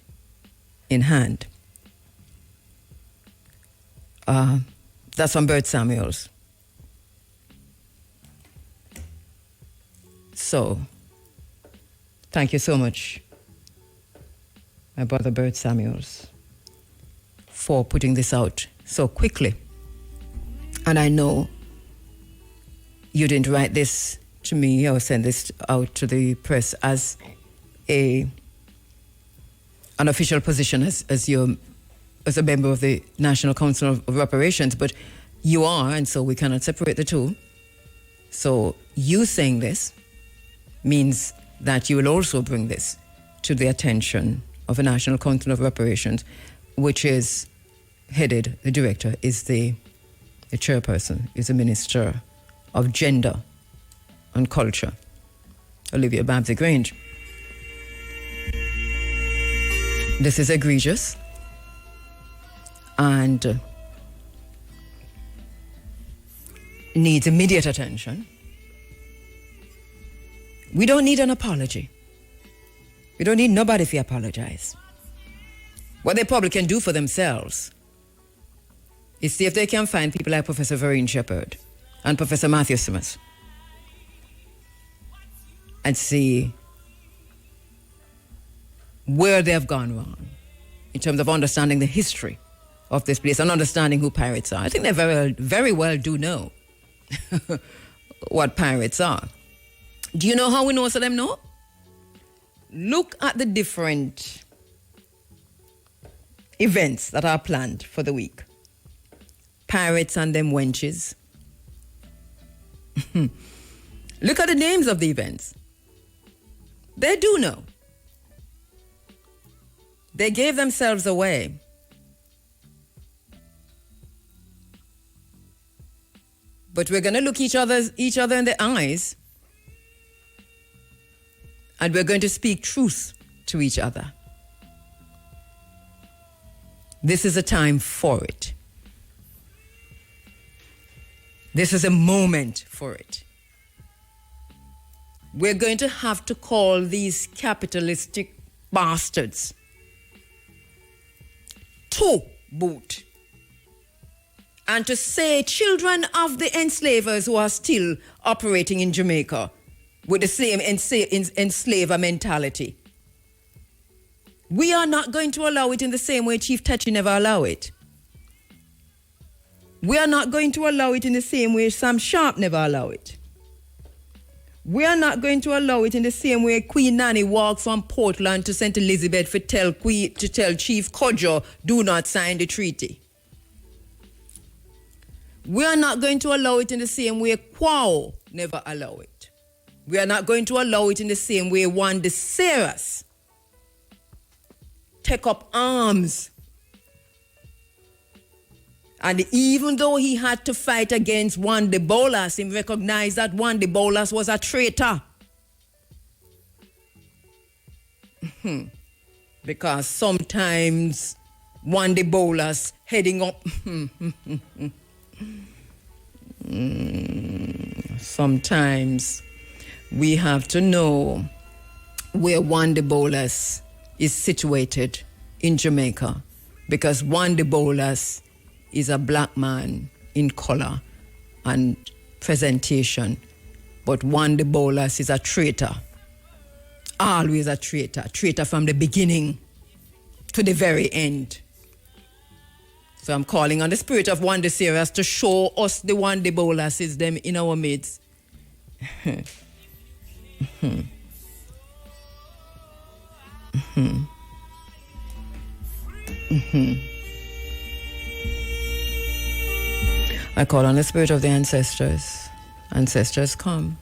in hand. That's from Bert Samuels. So, thank you so much, my brother Bert Samuels, for putting this out so quickly. And I know you didn't write this to me or send this out to the press as an official position as a member of the National Council of Reparations, but you are, and so we cannot separate the two. So you saying this means that you will also bring this to the attention of the National Council of Reparations, which is headed, the director is the chairperson, is the Minister of Gender and Culture, Olivia Babsy-Grange. This is egregious and needs immediate attention. We don't need an apology. We don't need nobody to apologize. What they probably can do for themselves is see if they can find people like Professor Vereen Shepherd and Professor Matthew Smith and see where they have gone wrong in terms of understanding the history of this place and understanding who pirates are. I think they very well do know what pirates are. Do you know how we know so them know? Look at the different events that are planned for the week. Pirates and them wenches. Look at the names of the events. They do know. They gave themselves away. But we're going to look each other in the eyes, and we're going to speak truth to each other. This is a time for it. This is a moment for it. We're going to have to call these capitalistic bastards to boot. And to say children of the enslavers who are still operating in Jamaica with the same enslaver mentality. We are not going to allow it in the same way Chief Tetchy never allowed it. We are not going to allow it in the same way Sam Sharp never allowed it. We are not going to allow it in the same way Queen Nanny walked from Portland to St. Elizabeth to tell Chief Kodjo, do not sign the treaty. We are not going to allow it in the same way Kwao never allowed it. We are not going to allow it in the same way Juan de Ceras take up arms. And even though he had to fight against Juan de Bolas, he recognized that Juan de Bolas was a traitor. Because sometimes Juan de Bolas heading up... Sometimes we have to know where Juan de Bolas is situated in Jamaica, because Juan de Bolas is a black man in color and presentation. But Wande Bolas is a traitor. Always a traitor. Traitor from the beginning to the very end. So I'm calling on the spirit of Wande Serious to show us the Wande Bolases them in our midst. I call on the spirit of the ancestors. Ancestors come.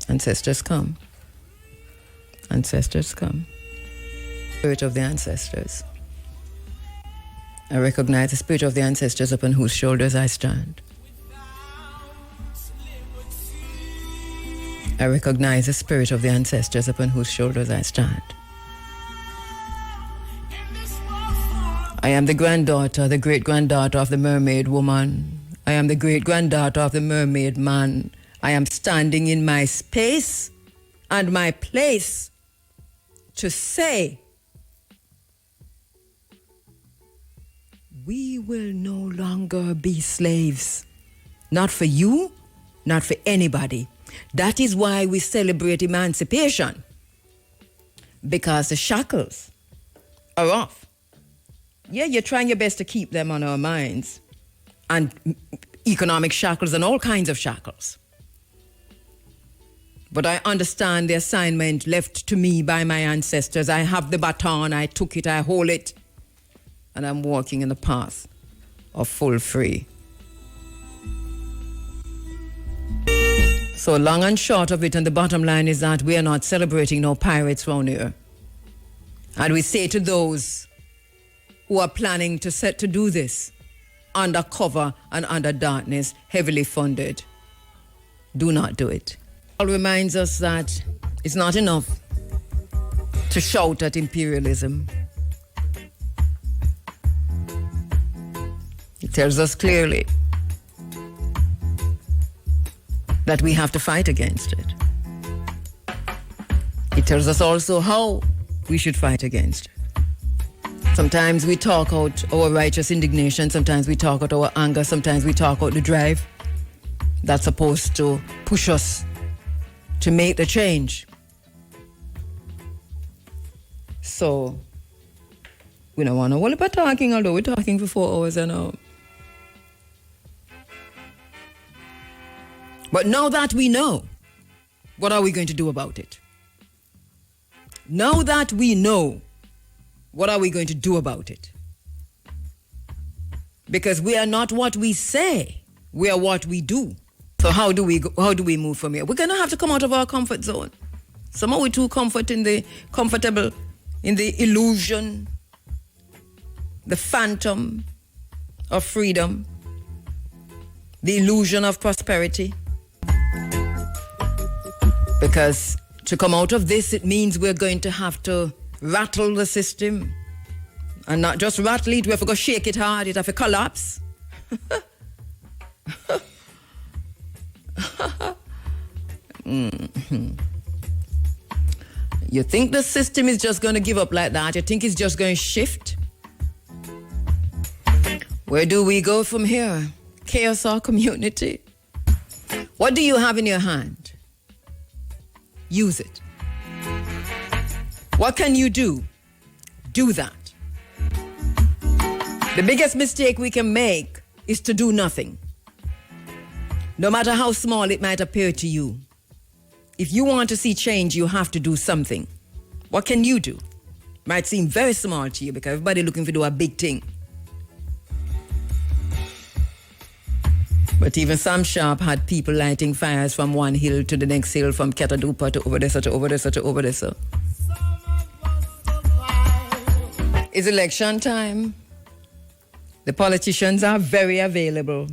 Ancestors come. Ancestors come. Spirit of the ancestors. I recognize the spirit of the ancestors upon whose shoulders I stand. I recognize the spirit of the ancestors upon whose shoulders I stand. I am the granddaughter, the great-granddaughter of the mermaid woman. I am the great-granddaughter of the mermaid man. I am standing in my space and my place to say, we will no longer be slaves. Not for you, not for anybody. That is why we celebrate emancipation. Because the shackles are off. Yeah, you're trying your best to keep them on our minds. And economic shackles and all kinds of shackles. But I understand the assignment left to me by my ancestors. I have the baton, I took it, I hold it. And I'm walking in the path of full free. So long and short of it, and the bottom line is that we are not celebrating no pirates round here. And we say to those who are planning to do this under cover and under darkness, heavily funded, do not do it. It reminds us that it's not enough to shout at imperialism. It tells us clearly that we have to fight against it. It tells us also how we should fight against it. Sometimes we talk out our righteous indignation, sometimes we talk out our anger, sometimes we talk out the drive that's supposed to push us to make the change. So, we don't want to worry about talking, although we're talking for 4 hours and all. But now that we know, what are we going to do about it? Now that we know, what are we going to do about it? Because we are not what we say, we are what we do. So how do we move from here? We're going to have to come out of our comfort zone. Somehow we're too comfortable in the illusion, the phantom of freedom, the illusion of prosperity. Because to come out of this, it means we're going to have to rattle the system. And not just rattle it, we have to go shake it hard, it have to collapse. You think the system is just going to give up like that? You think it's just going to shift? Where do we go from here? Chaos or community? What do you have in your hand? Use it. What can you do? Do that. The biggest mistake we can make is to do nothing. No matter how small it might appear to you. If you want to see change, you have to do something. What can you do? Might seem very small to you because everybody looking for do a big thing. But even Sam Sharp had people lighting fires from one hill to the next hill, from Katadupa to over there, to over there, to over there. It's election time. The politicians are very available.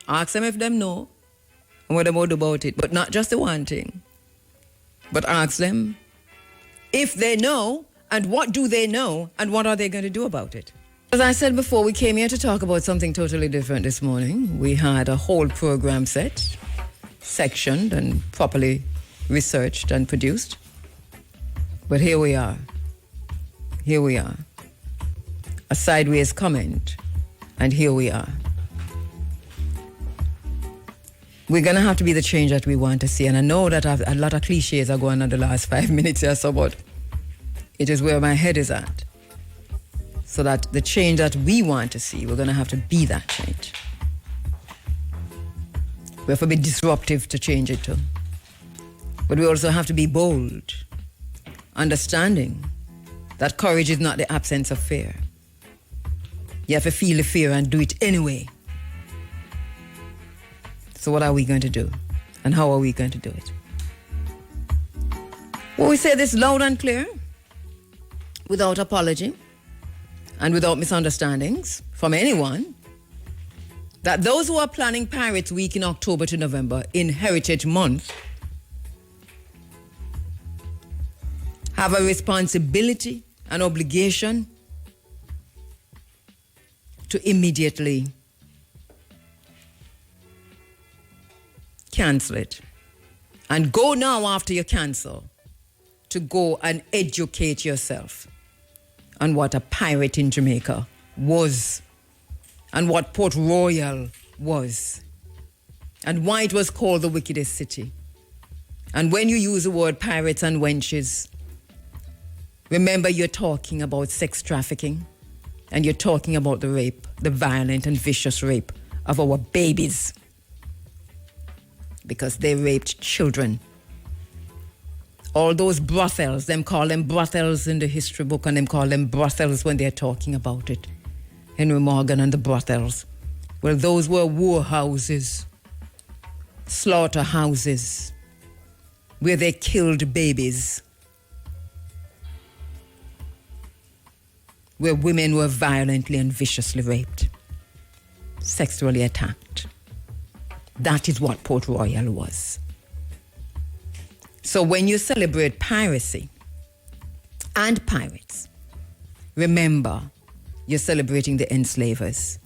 Ask them if they know and what they will do about it. But not just the one thing. But ask them if they know and what do they know and what are they going to do about it. As I said before, we came here to talk about something totally different this morning. We had a whole program set, sectioned and properly researched and produced. But here we are. Here we are. a sideways comment, and here we are. We're going to have to be the change that we want to see. And I know that a lot of cliches are going on the last 5 minutes here, so but it is where my head is at. So that the change that we want to see, we're going to have to be that change. We have to be disruptive to change it too. But we also have to be bold, understanding that courage is not the absence of fear. You have to feel the fear and do it anyway. So what are we going to do? And how are we going to do it? Well, we say this loud and clear, without apology and without misunderstandings from anyone, that those who are planning Pirates Week in October to November in Heritage Month have a responsibility, an obligation to immediately cancel it. And go now after you cancel to go and educate yourself on what a pirate in Jamaica was and what Port Royal was and why it was called the wickedest city. And when you use the word pirates and wenches, remember you're talking about sex trafficking and you're talking about the rape, the violent and vicious rape of our babies, because they raped children. All those brothels, them call them brothels in the history book and them call them brothels when they're talking about it. Henry Morgan and the brothels. Well, those were war houses, slaughterhouses, where they killed babies, where women were violently and viciously raped, sexually attacked. That is what Port Royal was. So when you celebrate piracy and pirates, remember you're celebrating the enslavers.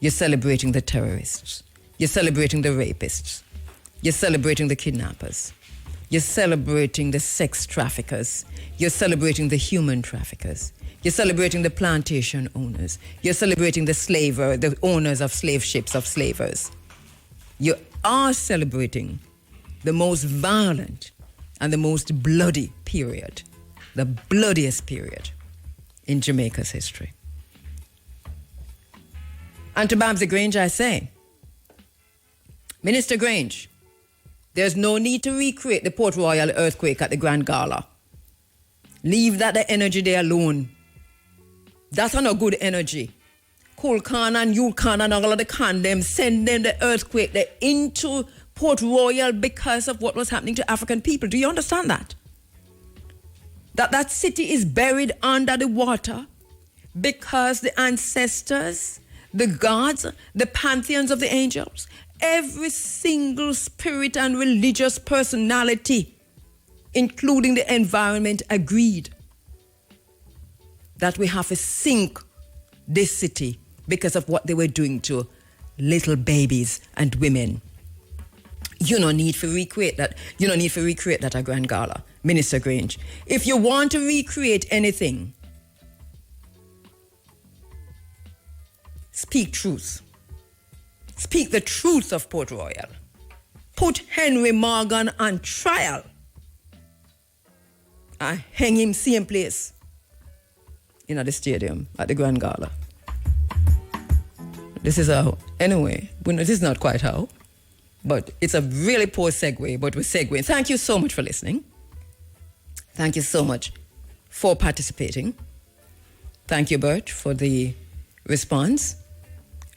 You're celebrating the terrorists. You're celebrating the rapists. You're celebrating the kidnappers. You're celebrating the sex traffickers. You're celebrating the human traffickers. You're celebrating the plantation owners. You're celebrating the owners of slave ships, of slavers. You are celebrating the most violent and the most bloody period, the bloodiest period in Jamaica's history. And to Babsy Grange, I say, Minister Grange, there's no need to recreate the Port Royal earthquake at the Grand Gala. Leave the energy there alone. That's not a good energy. Cool Khan and Yul Khan and all of the Khan, them send them the earthquake there into Port Royal because of what was happening to African people. Do you understand that? That city is buried under the water because the ancestors, the gods, the pantheons of the angels, every single spirit and religious personality, including the environment, agreed that we have to sink this city because of what they were doing to little babies and women. You no need to recreate that. You no need to recreate that at Grand Gala, Minister Grange. If you want to recreate anything, speak truth. Speak the truth of Port Royal. Put Henry Morgan on trial. And hang him same place in the stadium at the Grand Gala. This is how, anyway, this is not quite how, but it's a really poor segue, but we're segueing. Thank you so much for listening. Thank you so much for participating. Thank you, Bert, for the response.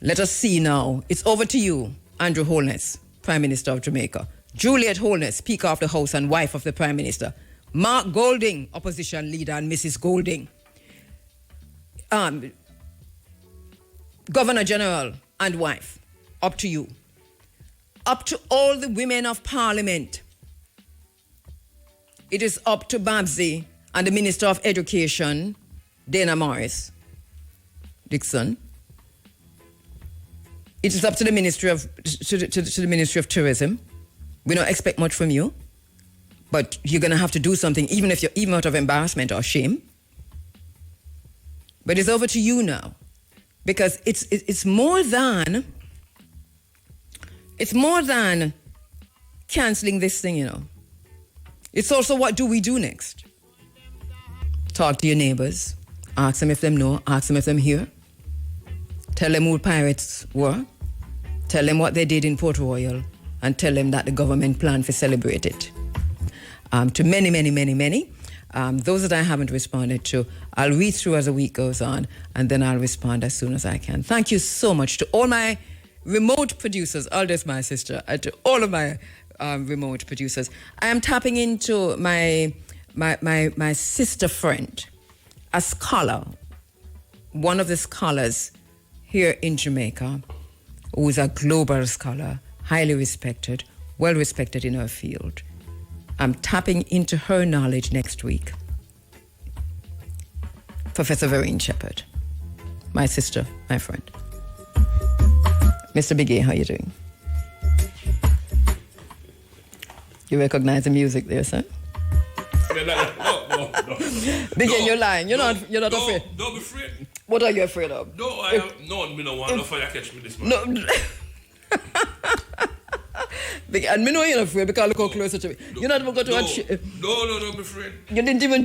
Let us see now. It's over to you, Andrew Holness, Prime Minister of Jamaica. Juliet Holness, Speaker of the House and wife of the Prime Minister. Mark Golding, Opposition Leader, and Mrs. Golding. Governor General and wife, up to you. Up to all the women of Parliament. It is up to Babsy and the Minister of Education, Dana Morris Dixon. It is up to the Ministry of the Ministry of Tourism. We don't expect much from you, but you're going to have to do something, even out of embarrassment or shame. But it's over to you now, because it's more than canceling this thing, you know. It's also, what do we do next? Talk to your neighbors, ask them if them know, ask them if them hear. Tell them who pirates were. Tell them what they did in Port Royal, and tell them that the government planned to celebrate it. To many, many, many, many. Those that I haven't responded to, I'll read through as the week goes on, and then I'll respond as soon as I can. Thank you so much to all my remote producers, Aldous, my sister, and to all of my remote producers. I am tapping into my sister friend, a scholar, one of the scholars here in Jamaica, who is a global scholar, highly respected, well respected in her field. I'm tapping into her knowledge next week. Professor Vereen Shepherd, my sister, my friend. Mr. Biggie, how you doing? You recognize the music there, sir? No. Biggie, you're lying. You're not afraid. Don't be afraid. What are you afraid of? No, I don't want no fire catch me this morning. No. And me know you're not afraid because look how close to me. You're not even going to watch. No, don't be afraid. You didn't even.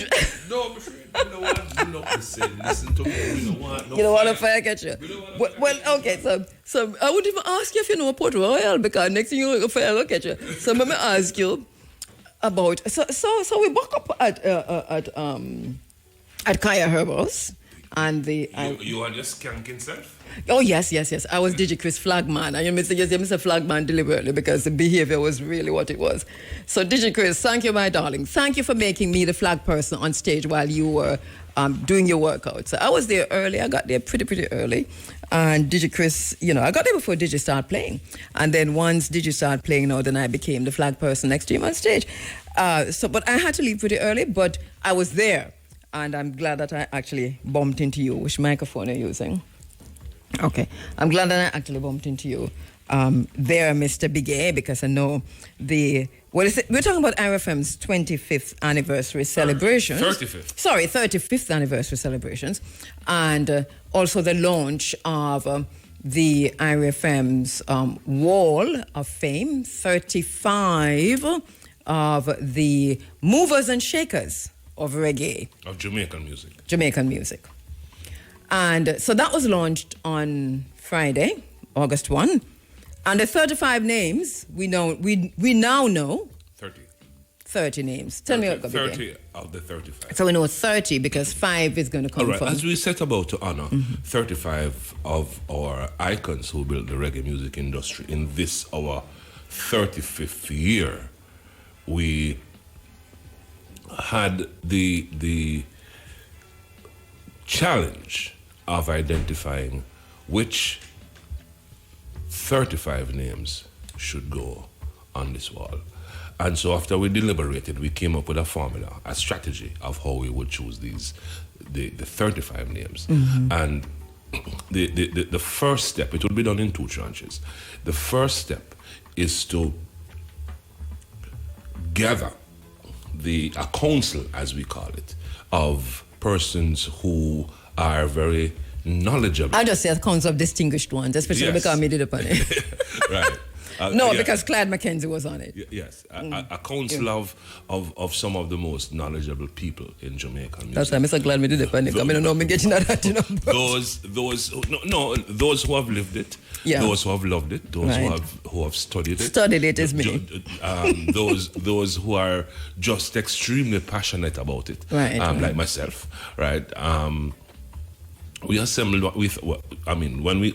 Don't be afraid. You don't want listen to me. You don't want no. You don't want a fire catcher. Well, okay. So I wouldn't even ask you if you know Port Royal, because next thing you know, a fire catcher. So let me ask you about. So we woke up at Kaya Herbals, and the. You and your skanking self? Oh, yes. I was DJ Chris Flagman. And you may say, yes, Mr. Flagman deliberately, because the behavior was really what it was. So, DJ Chris, thank you, my darling. Thank you for making me the flag person on stage while you were doing your workout. So, I was there early. I got there pretty early. And DJ Chris, you know, I got there before DJ started playing. And then once DJ started playing, then I became the flag person next to him on stage. But I had to leave pretty early, but I was there. And I'm glad that I actually bumped into you. Which microphone are you using? Okay, I'm glad that I actually bumped into you there, Mr. Big A, because I know we're talking about IRFM's 25th anniversary celebrations. 35th. Sorry, 35th anniversary celebrations, and also the launch of the IRFM's Wall of Fame, 35 of the movers and shakers of reggae. Of Jamaican music. And so that was launched on Friday, August 1. And the 35 names, we now know 30 names. Tell me what got 30 of the 35. So we know 30 because 5 is going to come from. As we set about to honor 35 of our icons who built the reggae music industry in this, our 35th year, we had the challenge of identifying which 35 names should go on this wall. And so after we deliberated, we came up with a formula, a strategy of how we would choose the 35 names. And the first step, it will be done in 2 tranches. The first step is to gather a council, as we call it, of persons who are very knowledgeable. I'll just say a council of distinguished ones, especially because me did it on it. Right. Because Clyde Mackenzie was on it. Yes, a council of some of the most knowledgeable people in Jamaican music. That's why I'm so glad we did it on it. I don't know me getting that, you know. Those who have lived it, those who have loved it, those who have studied it. Studied it is me. Those who are just extremely passionate about it, like myself, right? We assembled with. When we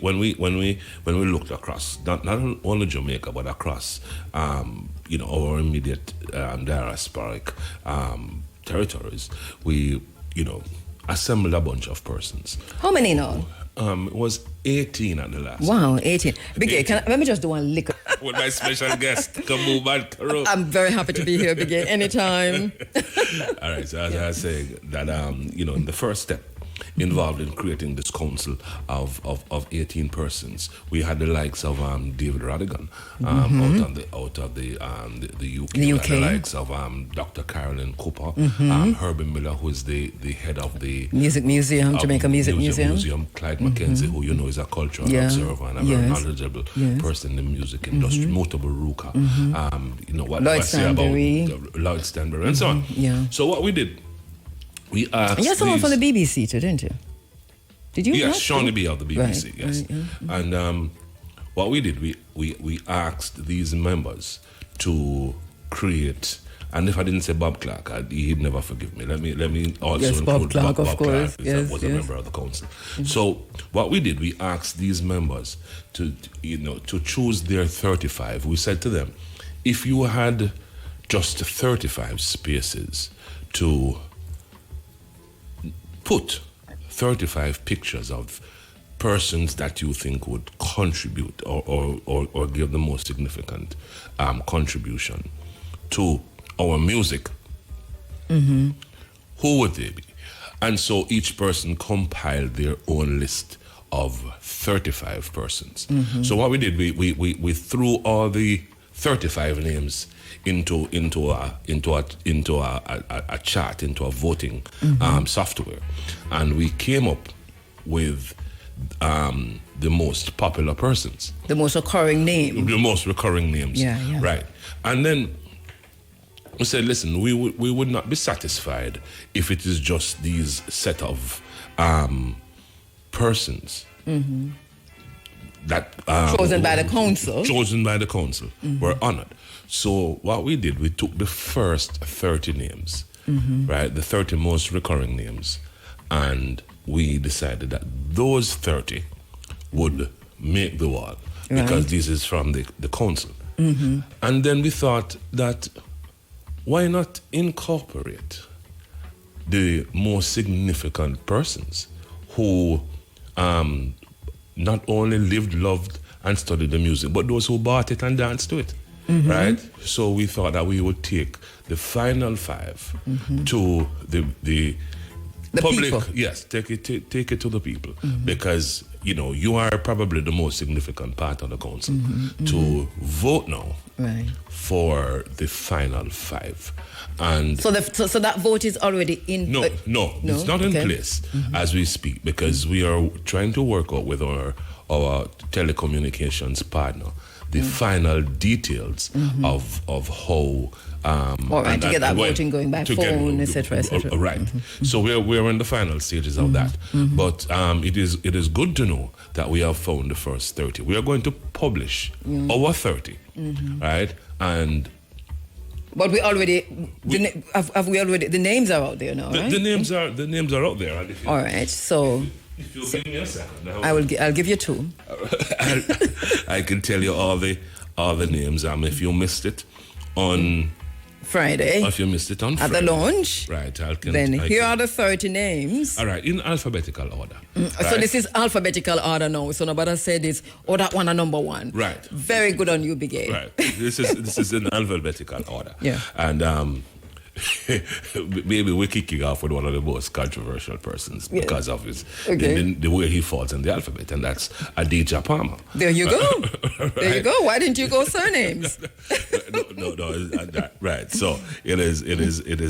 looked across, not only Jamaica but across, our immediate diasporic territories, we assembled a bunch of persons. How many now? It was 18 at the last. Wow, 18. Big A, let me just do one lick. With my special guest, Kabu and Kheru. I'm very happy to be here, Big A, anytime. All right, so as I was saying, that in the first step, involved in creating this council of 18 persons. We had the likes of David Radigan out of the UK. We had the likes of Dr. Carolyn Cooper, Herbie Miller, who is the head of the Music Museum, Jamaica Music Museum. Clyde McKenzie, who you know is a cultural observer and a very knowledgeable person in the music industry. Notable Ruka. You know what I say about Lloyd Stanbury and so on. So what we did, we asked. And you had someone from the BBC too, didn't you? Did you? Yes, Shawnee B of the BBC. Yes. And what we did, we asked these members to create. And if I didn't say Bob Clark, he'd never forgive me. Let me also include Bob Clark, of course. Clark, was a member of the council. So what we did, we asked these members to choose their 35. We said to them, if you had just 35 spaces to put 35 pictures of persons that you think would contribute or give the most significant contribution to our music, who would they be? And so each person compiled their own list of 35 persons. So what we did, we threw all the 35 names into a chart, into a voting software, and we came up with the most popular persons, the most recurring names, right? And then we said, listen, we would not be satisfied if it is just these set of persons that chosen by the council. Were honored. So what we did, we took the first 30 names, right, the 30 most recurring names, and we decided that those 30 would make the wall because this is from the council. And then we thought that why not incorporate the most significant persons who not only lived, loved, and studied the music, but those who bought it and danced to it, right? So we thought that we would take the final 5 to the public. People. Yes, take it to the people, because you are probably the most significant part of the council to vote now for the final 5. And so that vote is already in. No, it's not in place as we speak, because we are trying to work out with our telecommunications partner the final details of how. All right, to get that voting going by phone, etc., etc. Right. So we're in the final stages of that. But it is good to know that we have found the first 30. We are going to publish our 30, right? But we already have we already the names are out there now, right? The names are out there. And all right, so. If you'll give me a second, I'll give you 2. I can tell you all the names. If you missed it on Friday, if you missed it on Friday, at the launch, right? Here are the 30 names. All right, in alphabetical order. So this is alphabetical order now. So nobody said this. That one are number 1. Right. Very good on you, Big A. Right. This is in alphabetical order. Yeah. And maybe we're kicking off with one of the most controversial persons because of the way he falls in the alphabet, and that's Adidja Palmer. There you go. There you go. Why didn't you go surnames? No, right. So it is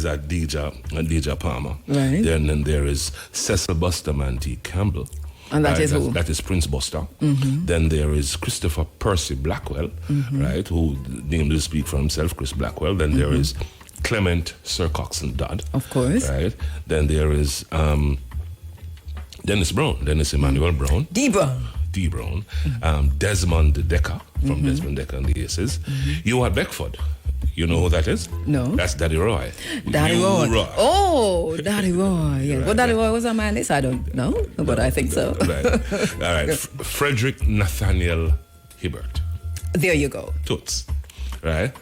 Adidja Palmer. Right. Then there is Cecil Bustamante Campbell. And that is who? That is Prince Buster. Then there is Christopher Percy Blackwell, right, who named speak for himself, Chris Blackwell. Then there is Clement Sir Coxon Dodd. Of course. Right. Then there is Dennis Emmanuel Brown. D. Brown. Desmond Decker from Desmond Decker and the Aces. You are Beckford. You know who that is? No. That's Daddy Roy. Daddy Roy. Oh, Daddy Roy. Yeah. Well, Daddy Roy was on my list. I don't know, but I think so. Right. All right. Frederick Nathaniel Hibbert. There you go. Toots. Right.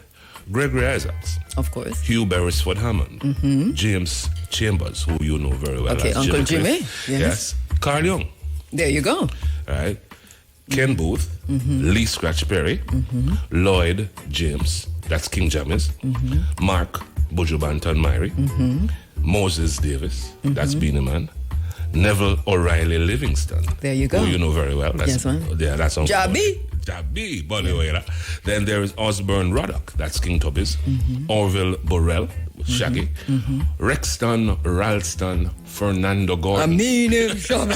Gregory Isaacs. Of course. Hugh Beresford Hammond. James Chambers, who you know very well. Okay, as Uncle Jimmy. Yes. Carl Young. There you go. Right. Ken Booth. Lee Scratch Perry. Lloyd James. That's King James. Mark Bujubanton Myrie. Moses Davis. That's Beanie Man. Neville O'Reilly Livingston. There you go. Who you know very well. That's, yes, man. Yeah, that's on Jabi. Jabi, by the way. Then there is Osborne Ruddock, that's King Tubby's. Orville Burrell, Shaggy. Rexton Ralston Fernando Gordon. I mean him, Shabba.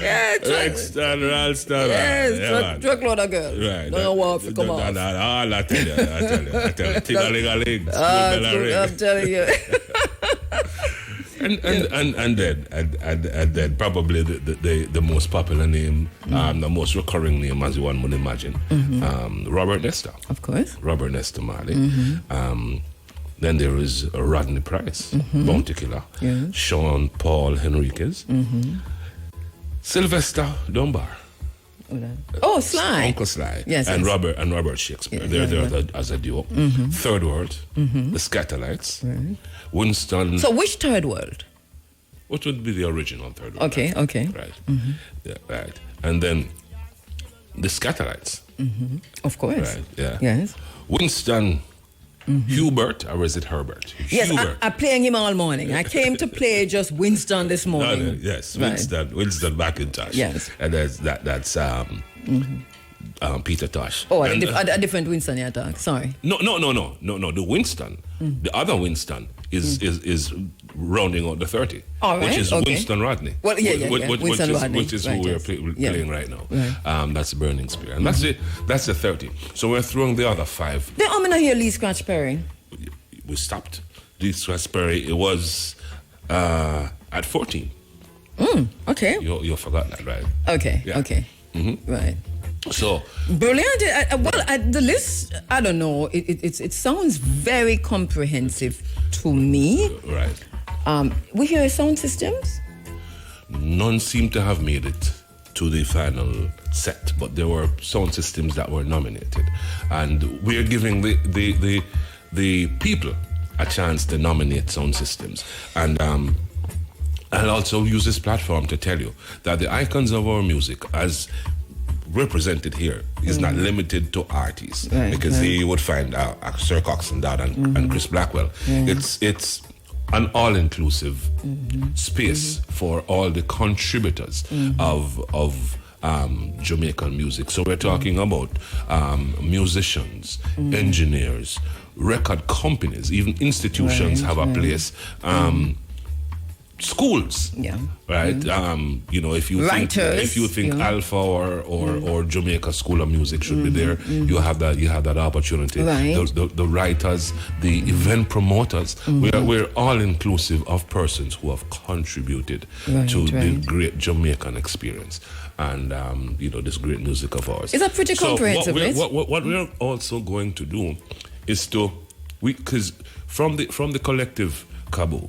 Yeah, Rexton Ralston. Yes, truckload of girls. Right. Don't know if you come off. I tell you. Ting-a-ling-a-ling. I'm telling you. And then probably the most popular name, the most recurring name, as one would imagine, Robert Nesta. Of course. Robert Nesta Marley. Then there is Rodney Price, Bounty Killer. Yeah. Sean Paul Henriquez. Sylvester Dunbar. Oh, Sly. Uncle Sly. Yes. And yes. Robert Shakespeare. They're as a duo. Third World, the Scatterlights, Winston. So which Third World? What would be the original Third World? Okay. Right. Yeah, right. And then the Scatterlights. Of course. Right. Yeah. Yes. Winston Hubert, or is it Herbert? Yes, Hubert. I'm playing him all morning. I came to play just Winston this morning. Yes, Right. Winston McIntosh. Yes. And that's Peter Tosh. Oh, and, a different Winston you talk. Sorry. No. The Winston, the other Winston is rounding out the 30, all right, which is okay. Winston Rodney. Well, yeah. Winston Rodney. Which is right, who we're yes. playing right now. Right. That's Burning Spear, and that's it. That's the 30. So we're throwing the other 5. Then I'm gonna hear Lee Scratch Perry. We stopped. This Raspberry, it was at 14. Okay. You forgot that, right? Okay. Yeah. Okay. Right. So brilliant. The list, I don't know. It sounds very comprehensive to me. Right. We hear sound systems. None seem to have made it to the final set, but there were sound systems that were nominated, and we're giving the people a chance to nominate sound systems. And I'll also use this platform to tell you that the icons of our music, as represented here, is not limited to artists, because you would find Sir Coxon Dodd and Chris Blackwell. It's an all-inclusive space for all the contributors of Jamaican music. So we're talking about musicians, engineers, record companies, even institutions have a place. Schools, right? If you think Alpha or Jamaica School of Music should be there, you have that opportunity. Right. The writers, the event promoters, we're all inclusive of persons who have contributed to the great Jamaican experience and this great music of ours. Is that pretty comprehensive? What we're also going to do is because from the collective Kabu,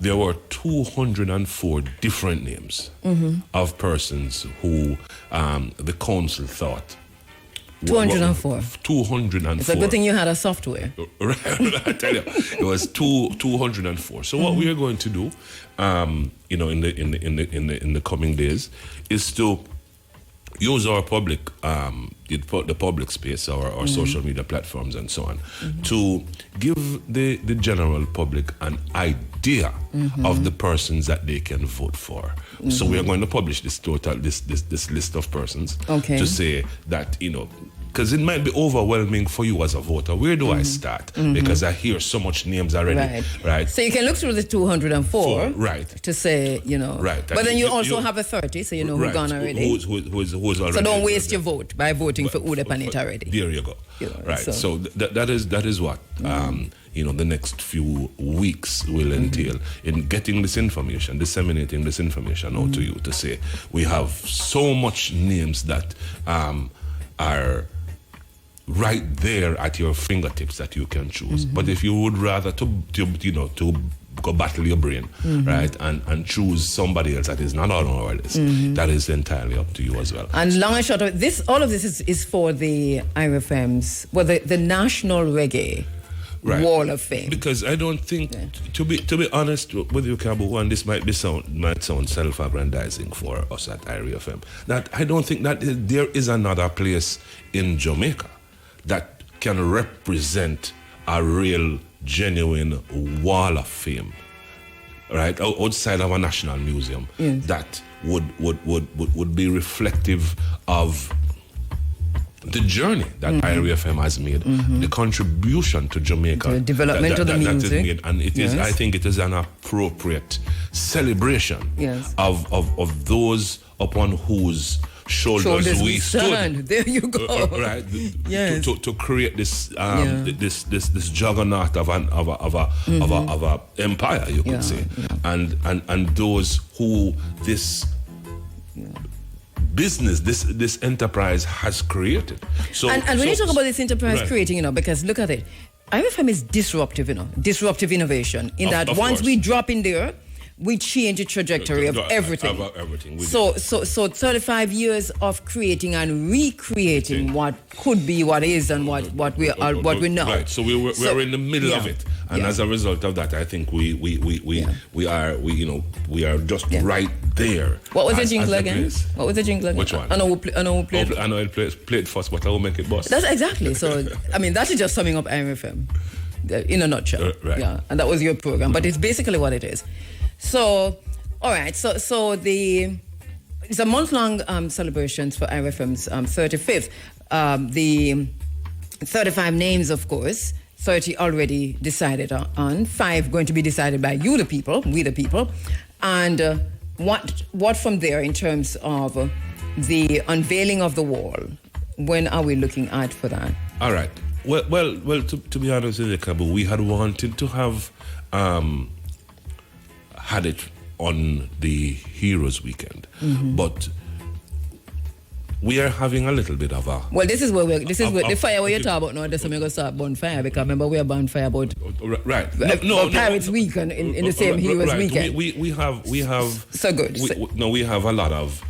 there were 204 different names of persons who the council thought. 204. 204. It's a good thing you had a software. I tell you, it was 204. So what we are going to do, in the coming days, is to use our public, the public space, our social media platforms and so on, to give the general public an idea of the persons that they can vote for. So we are going to publish this list of persons to say that, because it might be overwhelming for you as a voter. Where do I start? Because I hear so much names already, right? So you can look through the 204, to say, Right. But then you also have a 30, so you know who's gone already. Who's already. So don't waste your vote by voting for Udep and it already. There you go. Right. So that is what the next few weeks will entail in getting this information, disseminating this information out to you, to say we have so much names that are right there at your fingertips that you can choose. But if you would rather to go battle your brain, right, and choose somebody else that is not on our list, that is entirely up to you as well. And long and short of this, all of this is for the IRFM's, the National Reggae Wall of Fame. Because I don't think, to be honest with you, Kabu, and this might sound self-aggrandizing for us at IRFM, that I don't think that there is another place in Jamaica that can represent a real, genuine wall of fame right, outside of a national museum, that would be reflective of the journey that IRFM has made, the contribution to Jamaica, the development of the music, that is made, and it is. I think it is an appropriate celebration of those upon whose shoulders we stood. There you go. Right, to create this this juggernaut of a empire, you could say, and those who this business, this enterprise has created. So, and when you talk about this enterprise creating, because look at it, IFM is disruptive, disruptive innovation. In that once we drop in there, we change the trajectory of everything. So 35 years of creating and recreating what could be, what is, and what we know. Right. So we're in the middle of it, and as a result of that, I think we are just right there. What was the jingle again? What was the jingle again? Which one? I know who played it. I know it played first, but I will make it bust. That's exactly. So that is just summing up IFM in a nutshell. Right. Yeah, and that was your program, but it's basically what it is. So, all right. So it's a month-long celebrations for IRFM's 35th. The 35 names, of course, 30 already decided on, 5 going to be decided by you, the people, we, the people. And what from there in terms of the unveiling of the wall? When are we looking at for that? All right. Well. To be honest with you, Kabu, we had wanted to have. Had it on the Heroes Weekend, but we are having a little bit of a. Well, this is where the fire where you talk about now. That's when we're gonna start bonfire, because remember we are bonfire about Pirates Weekend in the same Heroes Weekend. We have so good. We have a lot of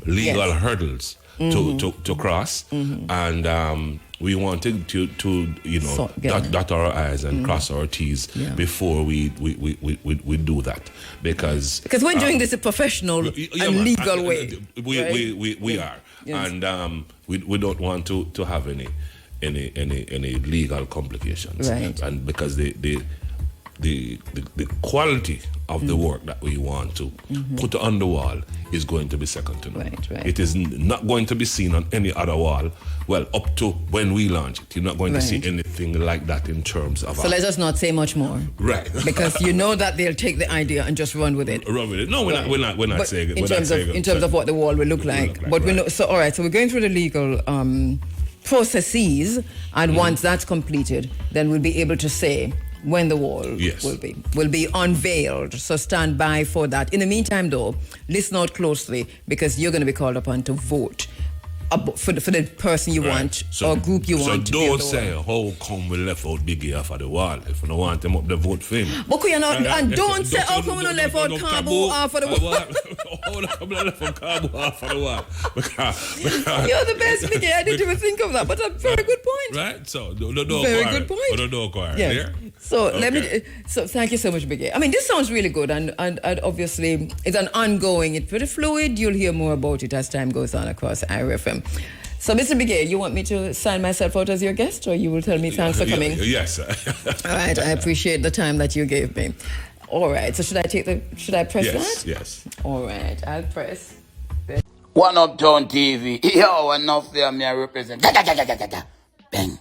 legal hurdles to cross, and we wanted to dot our I's and cross our T's before we do that, because we're doing this a professional and legal way. We are, and we don't want to have any legal complications, right? And because the quality of the work that we want to put on the wall is going to be second to none. Right. It is not going to be seen on any other wall. Well, up to when we launch it, you're not going to see anything like that in terms of. So let's just not say much more, right? Because you know that they'll take the idea and just run with it. No, we're not saying it. In terms of what the wall will look like. But we know. So all right. So we're going through the legal processes, and once that's completed, then we'll be able to say when the wall will be unveiled. So stand by for that. In the meantime, though, listen out closely, because you're going to be called upon to vote for the person you want or group you want. So don't say, how come we left out Biggie off of the wall? If you don't want them up, the vote for him. But and don't say, how come we don't left out Kabu off of the wall? How come we left out Kabu off of the wall? Because you're the best, Biggie. I didn't even think of that, but that's a very good point. Right? So, very good point. Yeah. So So thank you so much, Biggie. I mean, this sounds really good, and obviously it's an ongoing. It's pretty fluid. You'll hear more about it as time goes on across IRFM. So, Mr. Biggie, you want me to sign myself out as your guest, or you will tell me thanks for coming? Yes. All right. I appreciate the time that you gave me. All right. So should I press that? Yes. All right. I'll press. One Uptown TV. Yo, enough there, me I represent. Bang.